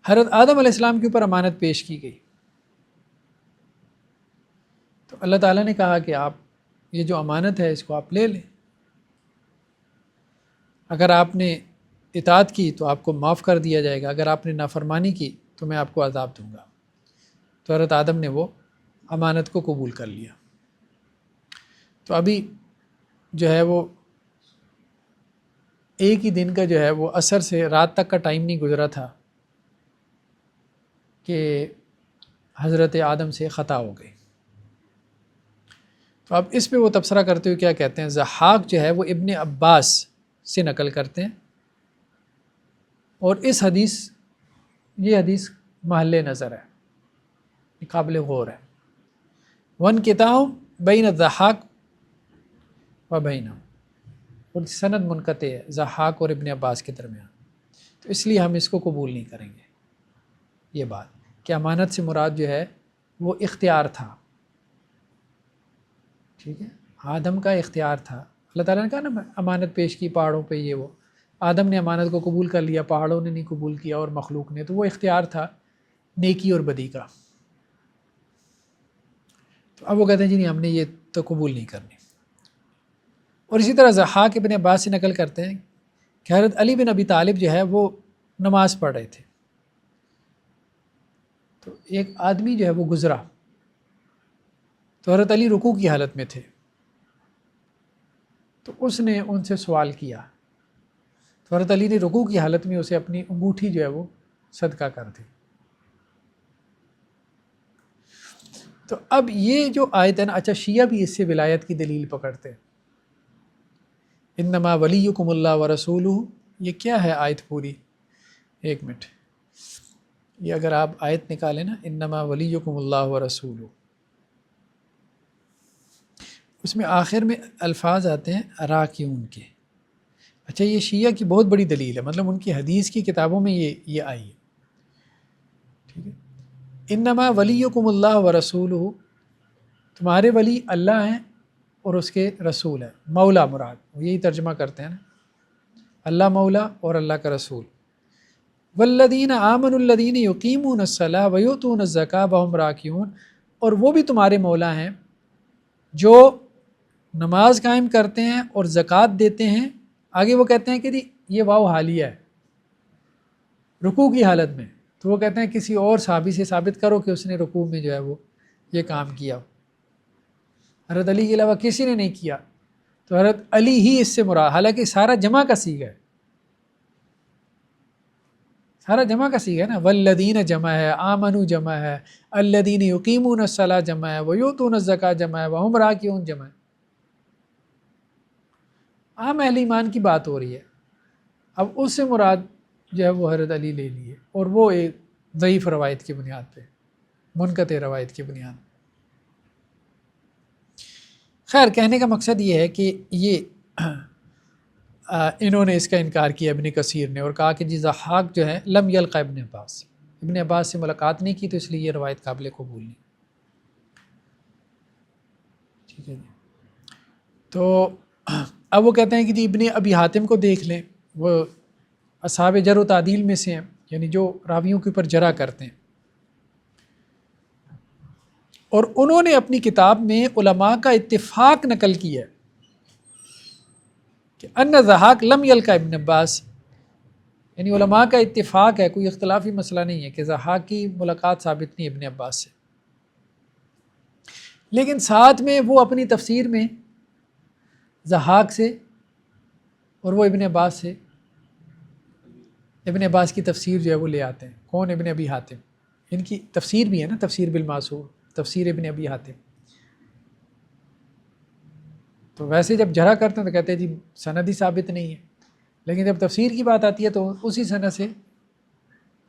حضرت آدم علیہ السلام کے اوپر امانت پیش کی گئی، تو اللہ تعالیٰ نے کہا کہ آپ یہ جو امانت ہے اس کو آپ لے لیں. اگر آپ نے اطاعت کی تو آپ کو معاف کر دیا جائے گا، اگر آپ نے نافرمانی کی تو میں آپ کو عذاب دوں گا۔ تو حضرت آدم نے وہ امانت کو قبول کر لیا۔ تو ابھی جو ہے وہ ایک ہی دن کا جو ہے وہ عصر سے رات تک کا ٹائم نہیں گزرا تھا کہ حضرت آدم سے خطا ہو گئی۔ تو اب اس پہ وہ تبصرہ کرتے ہوئے کیا کہتے ہیں، ضحاک جو ہے وہ ابن عباس سے نقل کرتے ہیں، اور اس حدیث یہ حدیث محل نظر ہے، قابل غور ہے۔ ون کتاب بین الضحاک و بینہ، اور سند منقطع ہے ضحاک اور ابن عباس کے درمیان، تو اس لیے ہم اس کو قبول نہیں کریں گے۔ یہ بات کہ امانت سے مراد جو ہے وہ اختیار تھا، ٹھیک ہے، آدم کا اختیار تھا۔ اللہ تعالیٰ نے کہا نا امانت پیش کی پہاڑوں پہ، یہ وہ آدم نے امانت کو قبول کر لیا، پہاڑوں نے نہیں قبول کیا اور مخلوق نے، تو وہ اختیار تھا نیکی اور بدی کا۔ تو اب وہ کہتے ہیں جی نہیں، ہم نے یہ تو قبول نہیں کرنی۔ اور اسی طرح ضحاک ابن عباس سے نقل کرتے ہیں کہ حضرت علی بن ابی طالب جو ہے وہ نماز پڑھ رہے تھے، تو ایک آدمی جو ہے وہ گزرا، تو حضرت علی رکوع کی حالت میں تھے، تو اس نے ان سے سوال کیا، تو حضرت علی نے رکوع کی حالت میں اسے اپنی انگوٹھی جو ہے وہ صدقہ کر دی۔ تو اب یہ جو آیت ہے نا، اچھا شیعہ بھی اس سے ولایت کی دلیل پکڑتے ہیں، انما ولیکم اللہ ورسولہ، یہ کیا ہے آیت پوری؟ ایک منٹ، یہ اگر آپ آیت نکالیں نا، انما ولیکم اللہ ورسولہ، اس میں آخر میں الفاظ آتے ہیں راکعون کے۔ اچھا یہ شیعہ کی بہت بڑی دلیل ہے، مطلب ان کی حدیث کی کتابوں میں یہ آئی ہے، ٹھیک ہے۔ انما ولیکم اللہ ورسولہ، تمہارے ولی اللہ ہیں اور اس کے رسول ہیں، مولا مراد، یہی ترجمہ کرتے ہیں نا، اللہ مولا اور اللہ کا رسول۔ والذین آمنوا الذین یقیمون الصلاۃ ویؤتون الزکاۃ وہم راکعون، اور وہ بھی تمہارے مولا ہیں جو نماز قائم کرتے ہیں اور زکوٰۃ دیتے ہیں۔ آگے وہ کہتے ہیں کہ جی یہ واو حالیہ ہے، رکوع کی حالت میں، تو وہ کہتے ہیں کسی اور صحابی سے ثابت کرو کہ اس نے رکوع میں جو ہے وہ یہ کام کیا، حضرت علی کے علاوہ کسی نے نہیں کیا، تو حضرت علی ہی اس سے مراد، حالانکہ سارا جمع کا صیغہ ہے، سارا جمع کا صیغہ ہے نا، والذین جمع ہے، آمنو جمع ہے، الذین یقیمون الصلاۃ جمع ہے، ویؤتون الزکاۃ جمع ہے، وہم راکعون جمع ہے، عام اہل ایمان کی بات ہو رہی ہے۔ اب اس سے مراد جو ہے وہ حضرت علی لے لیے، اور وہ ایک ضعیف روایت کی بنیاد پہ، منقطع روایت کی بنیاد پہ۔ خیر کہنے کا مقصد یہ ہے کہ یہ انہوں نے اس کا انکار کیا ابن کثیر نے، اور کہا کہ جی ضحاک جو ہے لم یلقى ابن عباس، ابن عباس سے ملاقات نہیں کی، تو اس لیے یہ روایت قابل قبول نہیں، ٹھیک ہے جی۔ تو اب وہ کہتے ہیں کہ جی ابن ابی حاتم کو دیکھ لیں، وہ اصحاب جرح و تعدیل میں سے ہیں، یعنی جو راویوں کے اوپر جرح کرتے ہیں، اور انہوں نے اپنی کتاب میں علماء کا اتفاق نقل کیا ہے کہ ان ضحاک لم یلقى ابن عباس، یعنی علماء کا اتفاق ہے، کوئی اختلافی مسئلہ نہیں ہے کہ ضحاک کی ملاقات ثابت نہیں ابن عباس سے، لیکن ساتھ میں وہ اپنی تفسیر میں ضحاک سے اور وہ ابن عباس سے، ابن عباس کی تفسیر جو ہے وہ لے آتے ہیں۔ کون؟ ابن ابی حاتم، ان کی تفسیر بھی ہے نا، تفسیر بالمعصور، تفسیر ابن ابی حاتم۔ تو ویسے جب جرح کرتے ہیں تو کہتے ہیں جی سند ہی ثابت نہیں ہے، لیکن جب تفسیر کی بات آتی ہے تو اسی سند سے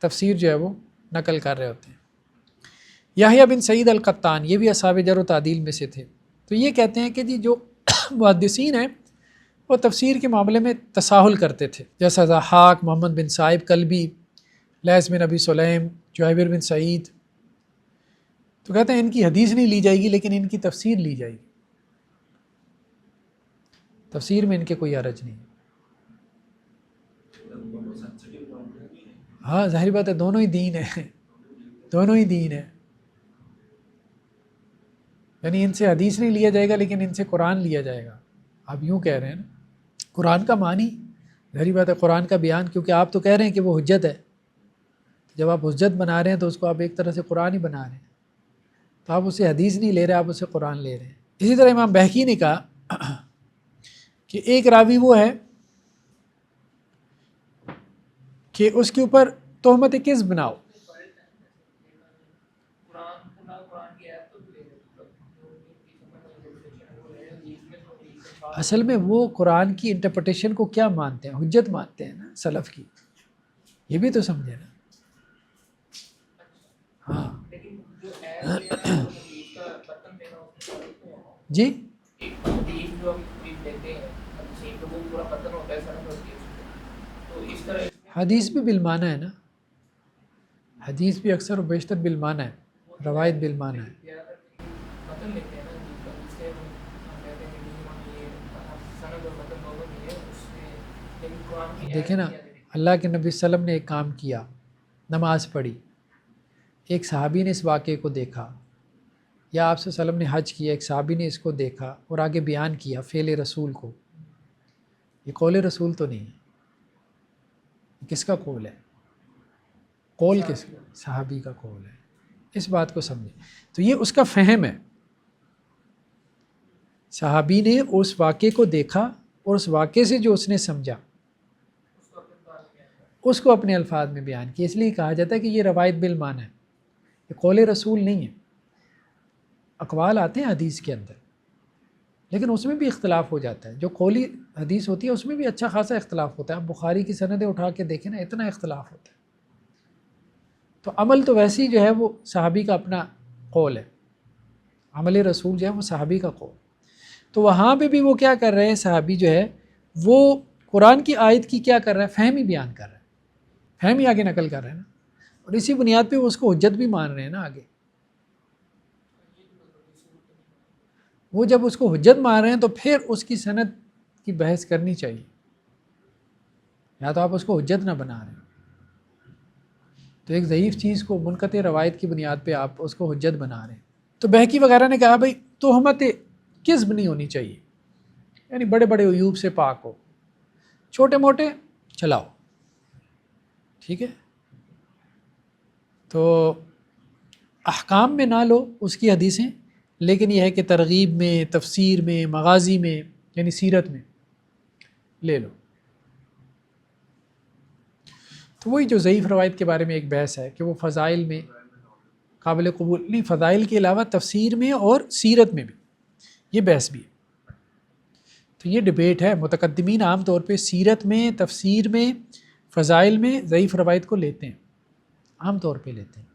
تفسیر جو ہے وہ نقل کر رہے ہوتے ہیں۔ یحییٰ بن سعید القطان، یہ بھی اصحاب جرح و تعدیل میں سے تھے، تو یہ کہتے ہیں کہ جی جو محدثین ہیں وہ تفسیر کے معاملے میں تساہل کرتے تھے، جیسا ضحاک، محمد بن صائب کلبی، لیث بن ابی سلیم، جویبر بن سعید، تو کہتے ہیں ان کی حدیث نہیں لی جائے گی لیکن ان کی تفسیر لی جائے گی، تفسیر میں ان کے کوئی حرج نہیں۔ ہاں ظاہر بات ہے، دونوں ہی دین ہے، دونوں ہی دین ہے، یعنی ان سے حدیث نہیں لیا جائے گا لیکن ان سے قرآن لیا جائے گا، آپ یوں کہہ رہے ہیں نا، قرآن کا معنی ظاہری بات ہے قرآن کا بیان، کیونکہ آپ تو کہہ رہے ہیں کہ وہ حجت ہے، جب آپ حجت بنا رہے ہیں تو اس کو آپ ایک طرح سے قرآن ہی بنا رہے ہیں، تو آپ اسے حدیث نہیں لے رہے، آپ اسے قرآن لے رہے ہیں۔ اسی طرح امام بہقی نے کہا کہ ایک راوی وہ ہے کہ اس کے اوپر تہمت کذب بناؤ، اصل میں وہ قرآن کی انٹرپریٹیشن کو کیا مانتے ہیں؟ حجت مانتے ہیں نا سلف کی، یہ بھی تو سمجھے نا۔ ہاں جی حدیث بھی بالمعنی ہے نا، حدیث بھی اکثر و بیشتر بالمعنی ہے، روایت بالمعنی ہے۔ دیکھیں نا، اللہ کے نبی صلی اللہ علیہ وسلم نے ایک کام کیا، نماز پڑھی، ایک صحابی نے اس واقعے کو دیکھا، یا آپ صلی اللہ علیہ وسلم نے حج کیا، ایک صحابی نے اس کو دیکھا اور آگے بیان کیا فعل رسول کو، یہ قول رسول تو نہیں ہے، یہ کس کا قول ہے؟ قول کس کا؟ صحابی کا قول ہے، اس بات کو سمجھیں۔ تو یہ اس کا فہم ہے، صحابی نے اس واقعے کو دیکھا اور اس واقعے سے جو اس نے سمجھا اس کو اپنے الفاظ میں بیان کیا، اس لیے کہا جاتا ہے کہ یہ روایت بالمعنی ہے، یہ قول رسول نہیں ہے۔ اقوال آتے ہیں حدیث کے اندر، لیکن اس میں بھی اختلاف ہو جاتا ہے، جو قولی حدیث ہوتی ہے اس میں بھی اچھا خاصا اختلاف ہوتا ہے۔ اب بخاری کی سندیں اٹھا کے دیکھیں نا، اتنا اختلاف ہوتا ہے۔ تو عمل تو ویسے ہی جو ہے وہ صحابی کا اپنا قول ہے، عمل رسول جو ہے وہ صحابی کا قول۔ تو وہاں پہ بھی وہ کیا کر رہے ہیں، صحابی جو ہے وہ قرآن کی آیت کی کیا کر رہا ہے، فہم ہی بیان کر رہا ہے، فہم ہی آگے نقل کر رہے ہیں نا، اور اسی بنیاد پہ وہ اس کو حجت بھی مان رہے ہیں نا آگے۔ وہ جب اس کو حجت مان رہے ہیں تو پھر اس کی سند کی بحث کرنی چاہیے، یا تو آپ اس کو حجت نہ بنا رہے ہیں، تو ایک ضعیف چیز کو منقطع روایت کی بنیاد پہ آپ اس کو حجت بنا رہے ہیں۔ تو بہقی وغیرہ نے کہا بھائی تہمت کذب نہیں ہونی چاہیے، یعنی بڑے بڑے عیوب سے پاک ہو، چھوٹے موٹے چلاؤ، ٹھیک ہے۔ تو احکام میں نہ لو اس کی حدیثیں، لیکن یہ ہے کہ ترغیب میں، تفسیر میں، مغازی میں، یعنی سیرت میں لے لو۔ تو وہی جو ضعیف روایت کے بارے میں ایک بحث ہے کہ وہ فضائل میں قابل قبول نہیں، فضائل کے علاوہ تفسیر میں اور سیرت میں بھی یہ بحث بھی ہے۔ تو یہ ڈبیٹ ہے، متقدمین عام طور پہ سیرت میں، تفسیر میں، فضائل میں ضعیف روایت کو لیتے ہیں، عام طور پہ لیتے ہیں۔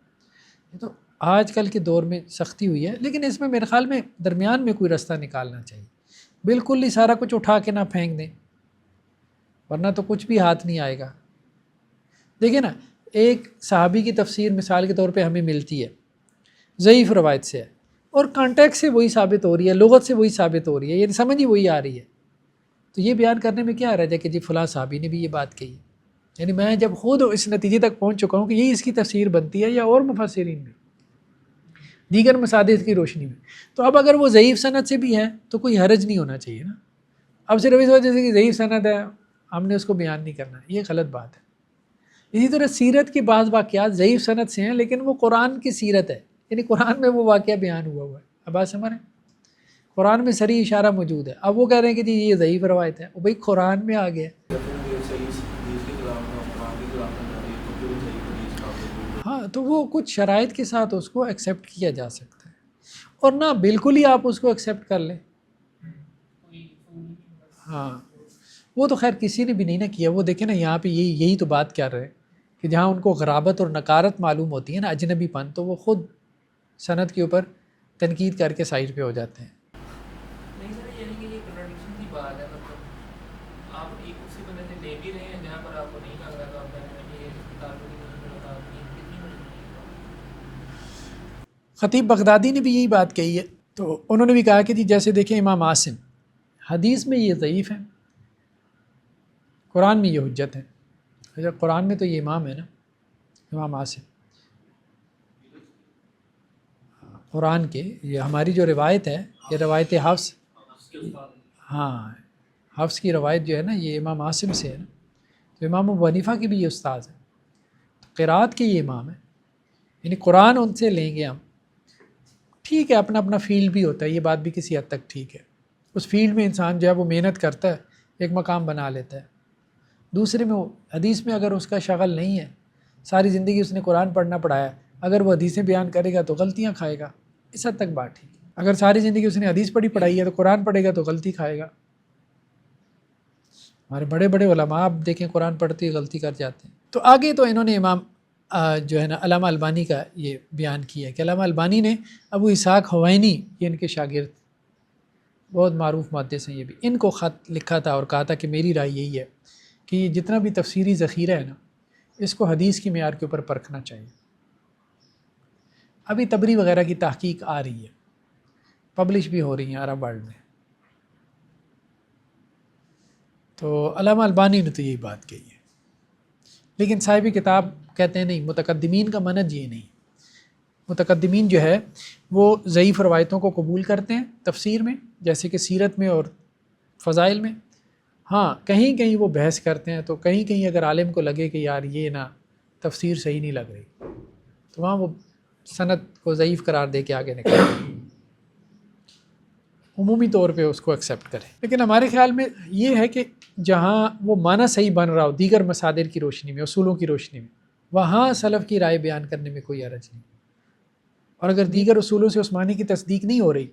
یہ تو آج کل کے دور میں سختی ہوئی ہے، لیکن اس میں میرے خیال میں درمیان میں کوئی رستہ نکالنا چاہیے، بالکل ہی سارا کچھ اٹھا کے نہ پھینک دیں، ورنہ تو کچھ بھی ہاتھ نہیں آئے گا۔ دیکھیں نا، ایک صحابی کی تفسیر مثال کے طور پہ ہمیں ملتی ہے، ضعیف روایت سے ہے، اور کانٹیکٹ سے وہی ثابت ہو رہی ہے، لغت سے وہی ثابت ہو رہی ہے، یعنی سمجھ ہی وہی آ رہی ہے، تو یہ بیان کرنے میں کیا رہ جائے کہ جی فلاں صحابی نے بھی یہ بات کہی ہے۔ یعنی میں جب خود اس نتیجے تک پہنچ چکا ہوں کہ یہی اس کی تفسیر بنتی ہے، یا اور مفسرین میں دیگر مصادر کی روشنی میں، تو اب اگر وہ ضعیف سند سے بھی ہے تو کوئی حرج نہیں ہونا چاہیے نا۔ اب صرف اس وجہ سے کہ ضعیف سند ہے ہم نے اس کو بیان نہیں کرنا، یہ غلط بات ہے۔ اسی طرح سیرت کے بعض واقعات ضعیف سند سے ہیں، لیکن وہ قرآن کی سیرت ہے، یعنی قرآن میں وہ واقعہ بیان ہوا ہے۔ اب بات سمجھ رہے ہیں، قرآن میں صریح اشارہ موجود ہے، اب وہ کہہ رہے ہیں کہ جی یہ ضعیف روایت ہے، وہ بھائی قرآن میں آ گیا۔ ہاں تو وہ کچھ شرائط کے ساتھ اس کو ایکسیپٹ کیا جا سکتا ہے، اور نہ بالکل ہی آپ اس کو ایکسیپٹ کر لیں۔ ہاں وہ تو خیر کسی نے بھی نہیں نہ کیا، وہ دیکھیں نا یہاں پہ یہی تو بات کر رہے ہیں کہ جہاں ان کو غرابت اور نکارت معلوم ہوتی ہے نا، اجنبی پن، تو وہ خود سند کے اوپر تنقید کر کے سائڈ پہ ہو جاتے ہیں۔ نہیں سر، یعنی کہ یہ کنٹرڈکشن کی بات ہے، مطلب آپ ایک اسی بندے سے لے بھی رہے ہیں جہاں پر آپ کو نہیں لگ رہا تو آپ یہ خطیب بغدادی نے بھی یہی بات کہی ہے، تو انہوں نے بھی کہا کہ جی جیسے دیکھیں امام عاصم، حدیث میں یہ ضعیف ہے، قرآن میں یہ حجت ہے۔ اچھا قرآن میں تو یہ امام ہے نا، امام عاصم، قرآن کے یہ ہماری جو روایت ہے، یہ روایت حفص، ہاں حفص کی روایت جو ہے نا یہ امام عاصم سے ہے نا، تو امام ابو حنیفہ کی بھی یہ استاذ ہے، تو قرات کے یہ امام ہیں، یعنی قرآن ان سے لیں گے ہم. ٹھیک ہے اپنا اپنا فیلڈ بھی ہوتا ہے، یہ بات بھی کسی حد تک ٹھیک ہے، اس فیلڈ میں انسان جو ہے وہ محنت کرتا ہے، ایک مقام بنا لیتا ہے. دوسرے میں حدیث میں اگر اس کا شغل نہیں ہے، ساری زندگی اس نے قرآن پڑھنا پڑھایا، اگر وہ حدیثیں بیان کرے گا تو غلطیاں کھائے گا، اس حد تک بات ٹھیک ہے. اگر ساری زندگی اس نے حدیث پڑھائی ہے تو قرآن پڑھے گا تو غلطی کھائے گا. ہمارے بڑے بڑے علماء آپ دیکھیں قرآن پڑھتے ہی غلطی کر جاتے ہیں. تو آگے تو انہوں نے امام جو ہے نا علامہ البانی کا یہ بیان کیا ہے کہ علامہ البانی نے ابو اسحاق حوینی، یہ ان کے شاگرد بہت معروف محدث ہیں، یہ بھی ان کو خط لکھا تھا اور کہا تھا کہ میری رائے یہی ہے کہ یہ جتنا بھی تفسیری ذخیرہ ہے نا، اس کو حدیث کی معیار کے اوپر پرکھنا چاہیے. ابھی تبری وغیرہ کی تحقیق آ رہی ہے، پبلش بھی ہو رہی ہیں عرب ورلڈ میں. تو علامہ البانی نے تو یہی بات کہی ہے، لیکن صاحب کتاب کہتے ہیں نہیں، متقدمین کا منہج یہ نہیں. متقدمین جو ہے وہ ضعیف روایتوں کو قبول کرتے ہیں تفسیر میں، جیسے کہ سیرت میں اور فضائل میں. ہاں کہیں کہیں وہ بحث کرتے ہیں، تو کہیں کہیں اگر عالم کو لگے کہ یار یہ نا تفسیر صحیح نہیں لگ رہی، تو وہاں وہ سند کو ضعیف قرار دے کے آگے نکلے، عمومی طور پہ اس کو ایکسیپٹ کریں. لیکن ہمارے خیال میں یہ ہے کہ جہاں وہ معنی صحیح بن رہا ہو دیگر مصادر کی روشنی میں، اصولوں کی روشنی میں، وہاں سلف کی رائے بیان کرنے میں کوئی حرج نہیں. اور اگر دیگر اصولوں سے اس معنی کی تصدیق نہیں ہو رہی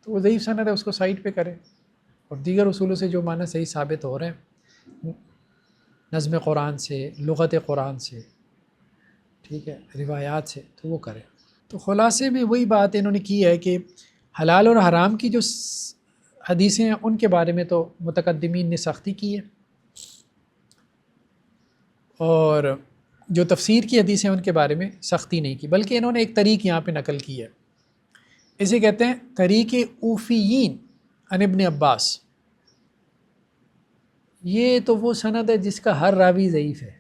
تو وہ ضعیف سند ہے، اس کو سائٹ پہ کریں. اور دیگر اصولوں سے جو معنی صحیح ثابت ہو رہے ہیں نظم قرآن سے، لغت قرآن سے، ٹھیک ہے، روایات سے، تو وہ کریں. تو خلاصے میں وہی بات انہوں نے کی ہے کہ حلال اور حرام کی جو حدیثیں ہیں ان کے بارے میں تو متقدمین نے سختی کی ہے، اور جو تفسیر کی حدیثیں ہیں ان کے بارے میں سختی نہیں کی، بلکہ انہوں نے ایک طریق یہاں پہ نقل کی ہے. اسے کہتے ہیں طریق اوفیین عن ابن عباس. یہ تو وہ سند ہے جس کا ہر راوی ضعیف ہے،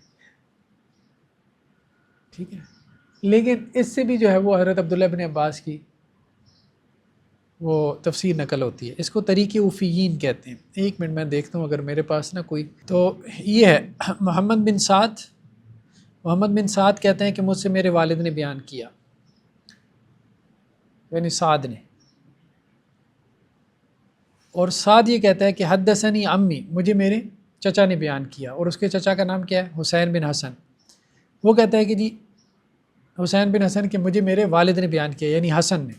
ٹھیک ہے، لیکن اس سے بھی جو ہے وہ حضرت عبداللہ ابن عباس کی وہ تفسیر نقل ہوتی ہے. اس کو طریق اوفیین کہتے ہیں. ایک منٹ میں دیکھتا ہوں اگر میرے پاس نا کوئی، تو یہ ہے محمد بن سعد کہتے ہیں کہ مجھ سے میرے والد نے بیان کیا، یعنی سعد نے، اور سعد یہ کہتا ہے کہ حدثنی امی، مجھے میرے چچا نے بیان کیا، اور اس کے چچا کا نام کیا ہے؟ حسین بن حسن. وہ کہتا ہے کہ جی حسین بن حسن کہ مجھے میرے والد نے بیان کیا، یعنی حسن نے،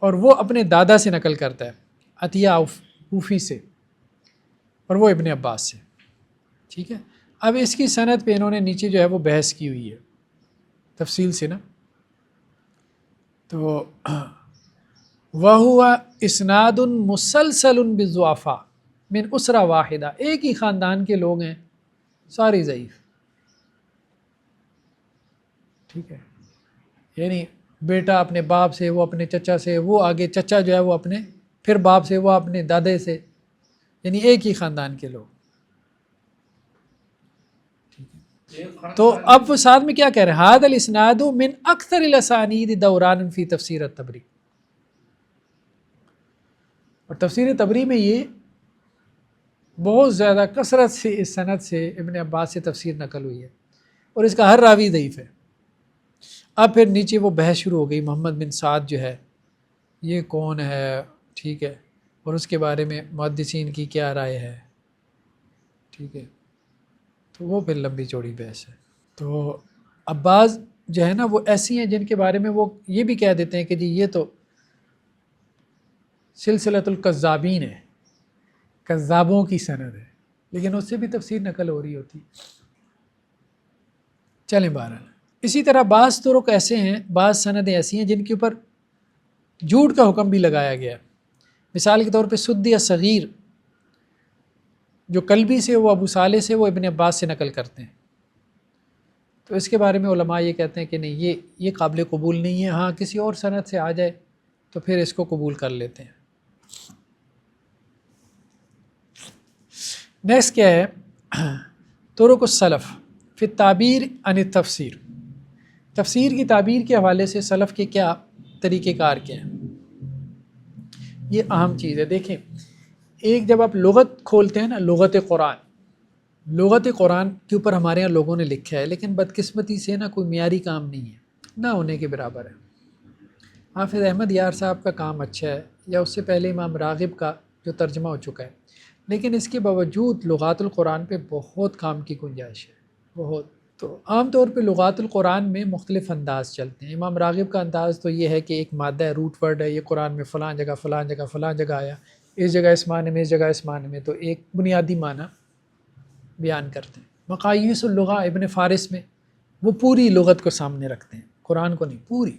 اور وہ اپنے دادا سے نقل کرتا ہے عطیہ اوفی سے، اور وہ ابن عباس سے. ٹھیک ہے، اب اس کی سند پہ انہوں نے نیچے جو ہے وہ بحث کی ہوئی ہے تفصیل سے نا. تو وَهُوَ اسناد مسلسل بالضعفاء من اسرہ واحدہ، ایک ہی خاندان کے لوگ ہیں، سارے ضعیف. ٹھیک ہے، یعنی بیٹا اپنے باپ سے، وہ اپنے چچا سے، وہ آگے چچا جو ہے وہ اپنے پھر باپ سے، وہ اپنے دادے سے، یعنی ایک ہی خاندان کے لوگ. تو اب وہ ساتھ میں کیا کہہ رہے ہیں؟ ھذا الاسناد من اکثر الاسانید دورانا فی تفسیر الطبری. اور تفسیر طبری میں یہ بہت زیادہ کثرت سے اس سند سے ابن عباس سے تفسیر نقل ہوئی ہے، اور اس کا ہر راوی ضعیف ہے. اب پھر نیچے وہ بحث شروع ہو گئی، محمد بن سعد جو ہے یہ کون ہے، ٹھیک ہے، اور اس کے بارے میں محدثین کی کیا رائے ہے، ٹھیک ہے. تو وہ پھر لمبی چوڑی بحث ہے. تو عباس جو ہے نا وہ ایسی ہیں جن کے بارے میں وہ یہ بھی کہہ دیتے ہیں کہ جی یہ تو سلسلۃ الکذابین ہے، کذابوں کی سند ہے، لیکن اس سے بھی تفسیر نقل ہو رہی ہوتی. چلیں بہرحال، اسی طرح بعض طرق ایسے ہیں، بعض سندیں ایسی ہیں جن کے اوپر جھوٹ کا حکم بھی لگایا گیا. مثال کے طور پہ سدی الصغیر جو کلبی سے، وہ ابو صالح سے، وہ ابن عباس سے نقل کرتے ہیں. تو اس کے بارے میں علماء یہ کہتے ہیں کہ نہیں، یہ قابل قبول نہیں ہے. ہاں کسی اور سند سے آ جائے تو پھر اس کو قبول کر لیتے ہیں. نیکسٹ کیا ہے؟ طرق السلف فی التعبیر عن التفسیر. تفسیر کی تعبیر کے حوالے سے سلف کے کیا طریقہ کار کے ہیں، یہ اہم چیز ہے. دیکھیں، ایک جب آپ لغت کھولتے ہیں نا، لغت قرآن، لغت قرآن کے اوپر ہمارے یہاں لوگوں نے لکھا ہے، لیکن بدقسمتی سے نا کوئی معیاری کام نہیں ہے، نہ ہونے کے برابر ہے۔ حافظ احمد یار صاحب کا کام اچھا ہے، یا اس سے پہلے امام راغب کا جو ترجمہ ہو چکا ہے، لیکن اس کے باوجود لغات القرآن پہ بہت کام کی گنجائش ہے، بہت۔ تو عام طور پہ لغات القرآن میں مختلف انداز چلتے ہیں۔ امام راغب کا انداز تو یہ ہے کہ ایک مادہ ہے، روٹ ورڈ ہے، یہ قرآن میں فلاں جگہ فلاں جگہ فلاں جگہ آیا، اس جگہ اس معنی میں، اس جگہ اس معنی میں، تو ایک بنیادی معنی بیان کرتے ہیں۔ مقاییس اللغہ ابن فارس میں وہ پوری لغت کو سامنے رکھتے ہیں، قرآن کو نہیں، پوری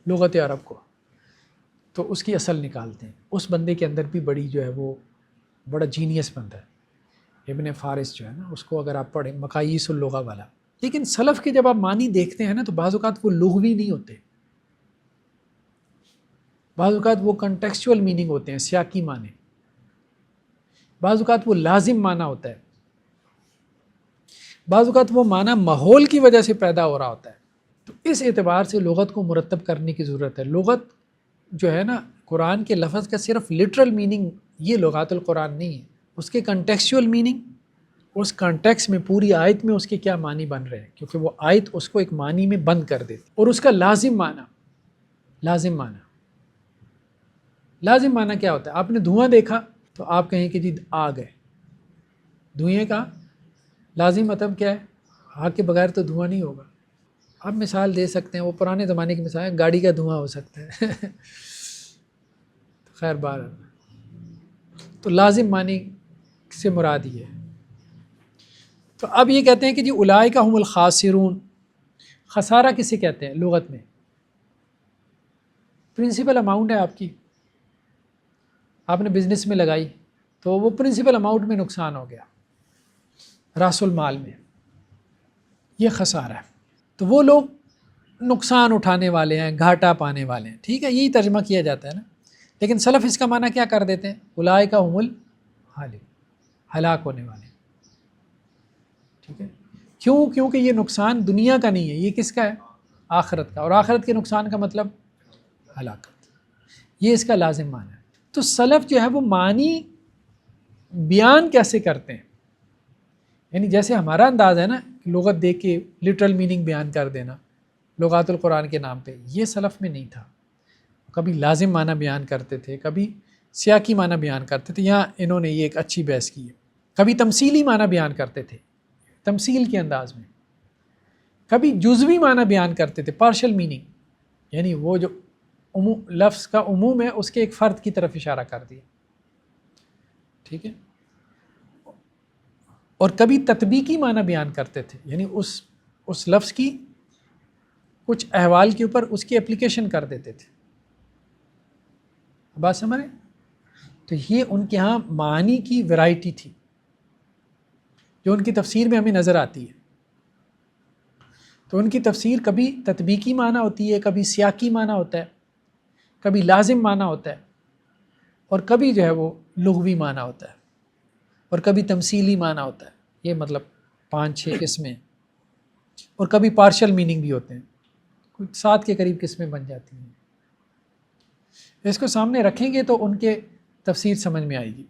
لغت عرب کو، تو اس کی اصل نکالتے ہیں۔ اس بندے کے اندر بھی بڑی جو ہے وہ بڑا جینیس بندہ ہے ابن فارس جو ہے نا، اس کو اگر آپ پڑھیں، مقاییس اللغہ والا۔ لیکن سلف کے جب آپ معنی دیکھتے ہیں نا، تو بعض اوقات وہ لغوی نہیں ہوتے، بعض اوقات وہ کنٹیکسچول میننگ ہوتے ہیں، سیاقی معنی، بعض اوقات وہ لازم معنی ہوتا ہے، بعض اوقات وہ معنی ماحول کی وجہ سے پیدا ہو رہا ہوتا ہے۔ تو اس اعتبار سے لغت کو مرتب کرنے کی ضرورت ہے۔ لغت جو ہے نا، قرآن کے لفظ کا صرف لٹرل میننگ یہ لغات القرآن نہیں ہے، اس کے کنٹیکسچول میننگ، اس کانٹیکس میں پوری آیت میں اس کے کیا معنی بن رہے ہیں، کیونکہ وہ آیت اس کو ایک معنی میں بند کر دیتی، اور اس کا لازم معنی، لازم معنی، لازم معنی کیا ہوتا ہے؟ آپ نے دھواں دیکھا تو آپ کہیں کہ جی آگ ہے، دھوئیں کا لازم مطلب کیا ہے؟ آگ کے بغیر تو دھواں نہیں ہوگا۔ آپ مثال دے سکتے ہیں، وہ پرانے زمانے کی مثال ہے، گاڑی کا دھواں ہو سکتا ہے خیر بار، تو لازم معنی سے مراد یہ ہے۔ تو اب یہ کہتے ہیں کہ جی اولئک هم الخاسرون، خسارہ کسے کہتے ہیں لغت میں؟ پرنسپل اماؤنٹ ہے آپ کی، آپ نے بزنس میں لگائی تو وہ پرنسپل اماؤنٹ میں نقصان ہو گیا، راس المال میں، یہ خسارہ ہے۔ تو وہ لوگ نقصان اٹھانے والے ہیں، گھاٹا پانے والے ہیں، ٹھیک ہے، یہی ترجمہ کیا جاتا ہے نا۔ لیکن سلف اس کا معنی کیا کر دیتے ہیں؟ اولئک هم الحالکون، ہلاک ہونے والے، ٹھیک ہے۔ کیوں؟ کیونکہ یہ نقصان دنیا کا نہیں ہے، یہ کس کا ہے؟ آخرت کا، اور آخرت کے نقصان کا مطلب ہلاکت، یہ اس کا لازم معنی ہے۔ تو سلف جو ہے وہ معنی بیان کیسے کرتے ہیں؟ یعنی جیسے ہمارا انداز ہے نا، لغت دیکھ کے لٹرل میننگ بیان کر دینا لغات القرآن کے نام پہ، یہ سلف میں نہیں تھا۔ کبھی لازم معنی بیان کرتے تھے، کبھی سیاقی معنی بیان کرتے تھے، یہاں انہوں نے یہ ایک اچھی بحث کی ہے۔ کبھی تمثیلی معنی بیان کرتے تھے تمثیل کے انداز میں، کبھی جزوی معنی بیان کرتے تھے، پارشل میننگ، یعنی وہ جو لفظ کا عموم ہے اس کے ایک فرد کی طرف اشارہ کر دیا، ٹھیک ہے۔ اور کبھی تطبیقی معنی بیان کرتے تھے، یعنی اس لفظ کی کچھ احوال کے اوپر اس کی اپلیکیشن کر دیتے تھے۔ بات سمجھ رہے؟ تو یہ ان کے ہاں معنی کی ویرائٹی تھی جو ان کی تفسیر میں ہمیں نظر آتی ہے۔ تو ان کی تفسیر کبھی تطبیقی معنی ہوتی ہے، کبھی سیاقی معنی ہوتا ہے، کبھی لازم معنی ہوتا ہے، اور کبھی جو ہے وہ لغوی معنی ہوتا ہے، اور کبھی تمثیلی معنی ہوتا ہے۔ یہ مطلب 5-6 قسمیں، اور کبھی پارشل میننگ بھی ہوتے ہیں، کچھ 7 کے قریب قسمیں بن جاتی ہیں۔ اس کو سامنے رکھیں گے تو ان کے تفسیر سمجھ میں آئے گی۔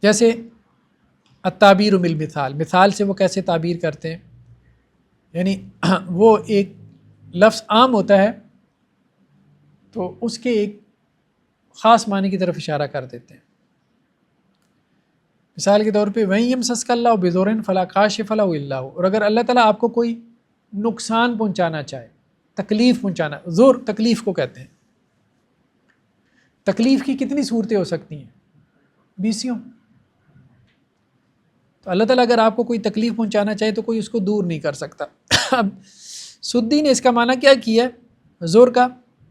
جیسے التعبیر بالمثال، مثال سے وہ کیسے تعبیر کرتے ہیں، یعنی وہ ایک لفظ عام ہوتا ہے تو اس کے ایک خاص معنی کی طرف اشارہ کر دیتے ہیں۔ مثال کے طور پہ وَإِن يَمْسَسْكَ اللَّهُ بِضُرٍّ فَلَا كَاشِفَ لَهُ إِلَّا هُوَ، اور اگر اللہ تعالیٰ آپ کو کوئی نقصان پہنچانا چاہے، تکلیف پہنچانا، ضر تکلیف کو کہتے ہیں۔ تکلیف کی کتنی صورتیں ہو سکتی ہیں؟ 20۔ تو اللہ تعالیٰ اگر آپ کو کوئی تکلیف پہنچانا چاہے تو کوئی اس کو دور نہیں کر سکتا۔ اب سدی نے اس کا معنی کیا کیا ہے؟ زور کا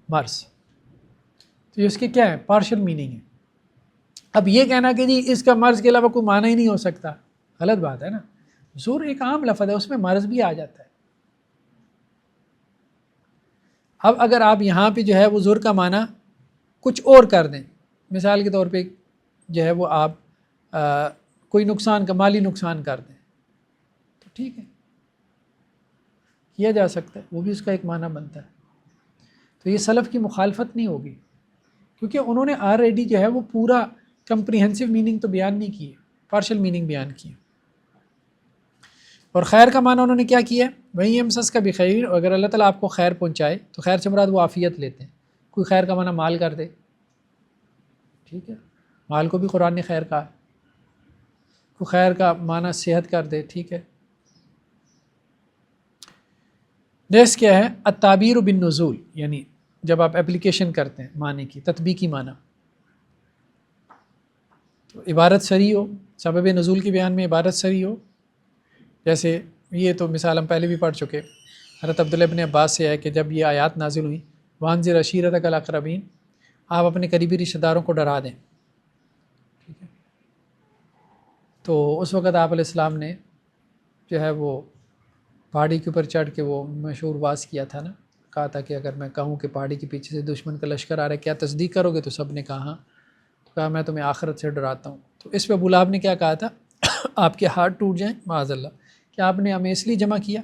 مرض، تو اس کے کیا ہے؟ پارشل میننگ ہے۔ اب یہ کہنا کہ جی اس کا مرض کے علاوہ کوئی معنی ہی نہیں ہو سکتا، غلط بات ہے نا۔ زور ایک عام لفظ ہے، اس میں مرض بھی آ جاتا ہے۔ اب اگر آپ یہاں پہ جو ہے وہ زور کا معنی کچھ اور کر دیں، مثال کے طور پہ جو ہے وہ آپ کوئی نقصان کا مالی نقصان کر دیں، تو ٹھیک ہے، کیا جا سکتا ہے، وہ بھی اس کا ایک معنی بنتا ہے۔ تو یہ سلف کی مخالفت نہیں ہوگی، کیونکہ انہوں نے آلریڈی جو ہے وہ پورا کمپریہنسو میننگ تو بیان نہیں کی ہے۔ پارشل میننگ بیان کی. اور خیر کا معنی انہوں نے کیا کیا ہے؟ وہیں یمسس کا بخیر، اگر اللہ تعالیٰ آپ کو خیر پہنچائے تو خیر سے مراد وہ عافیت لیتے ہیں. کوئی خیر کا معنی مال کر دے، ٹھیک ہے، مال کو بھی قرآن نے خیر کہا. کوئی خیر کا معنی صحت کر دے، ٹھیک ہے. نیکسٹ کیا ہے؟ التعبیر بالنزول، یعنی جب آپ اپلیکیشن کرتے ہیں معنی کی، تطبیقی معنی، تو عبارت صحیح ہو، سبب نزول کے بیان میں عبارت صحیح ہو. جیسے یہ تو مثال ہم پہلے بھی پڑھ چکے، حضرت عبداللہ ابن عباس سے ہے کہ جب یہ آیات نازل ہوئیں وانذر عشیرتک الاقربین، آپ اپنے قریبی رشتہ داروں کو ڈرا دیں، ٹھیک ہے. تو اس وقت آپ علیہ السلام نے جو ہے وہ پہاڑی کے اوپر چڑھ کے وہ مشہور واز کیا تھا نا، کہا تھا کہ اگر میں کہوں کہ پہاڑی کے پیچھے سے دشمن کا لشکر آ رہا ہے، کیا تصدیق کرو گے؟ تو سب نے کہا ہاں. تو کہا میں تمہیں آخرت سے ڈراتا ہوں. تو اس پہ ابو لہب نے کیا کہا تھا؟ آپ کے ہاتھ ٹوٹ جائیں معاذ اللہ، کہ آپ نے ہمیں اس لیے جمع کیا.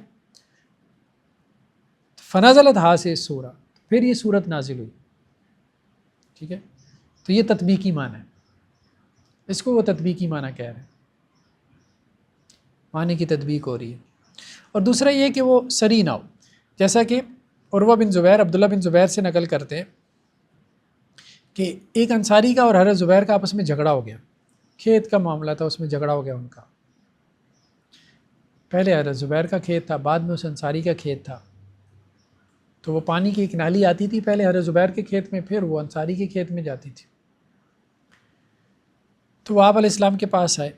فنزلت ہذہ السورہ، پھر یہ صورت نازل ہوئی، ٹھیک ہے. تو یہ تطبیقی معنی ہے، اس کو وہ تطبیقی معنی کہہ رہے ہیں، معنی کی تطبیق ہو رہی ہے. اور دوسرا یہ کہ وہ سری نہ ہو، جیسا کہ عروہ بن زبیر عبداللہ بن زبیر سے نقل کرتے ہیں کہ ایک انصاری کا اور حضرت زبیر کا آپس میں جھگڑا ہو گیا، کھیت کا معاملہ تھا، اس میں جھگڑا ہو گیا ان کا. پہلے حضرت زبیر کا کھیت تھا، بعد میں اس انصاری کا کھیت تھا. تو وہ پانی کی ایک نالی آتی تھی پہلے حضرت زبیر کے کھیت میں، پھر وہ انصاری کے کھیت میں جاتی تھی. تو وہ آپ علیہ السلام کے پاس آئے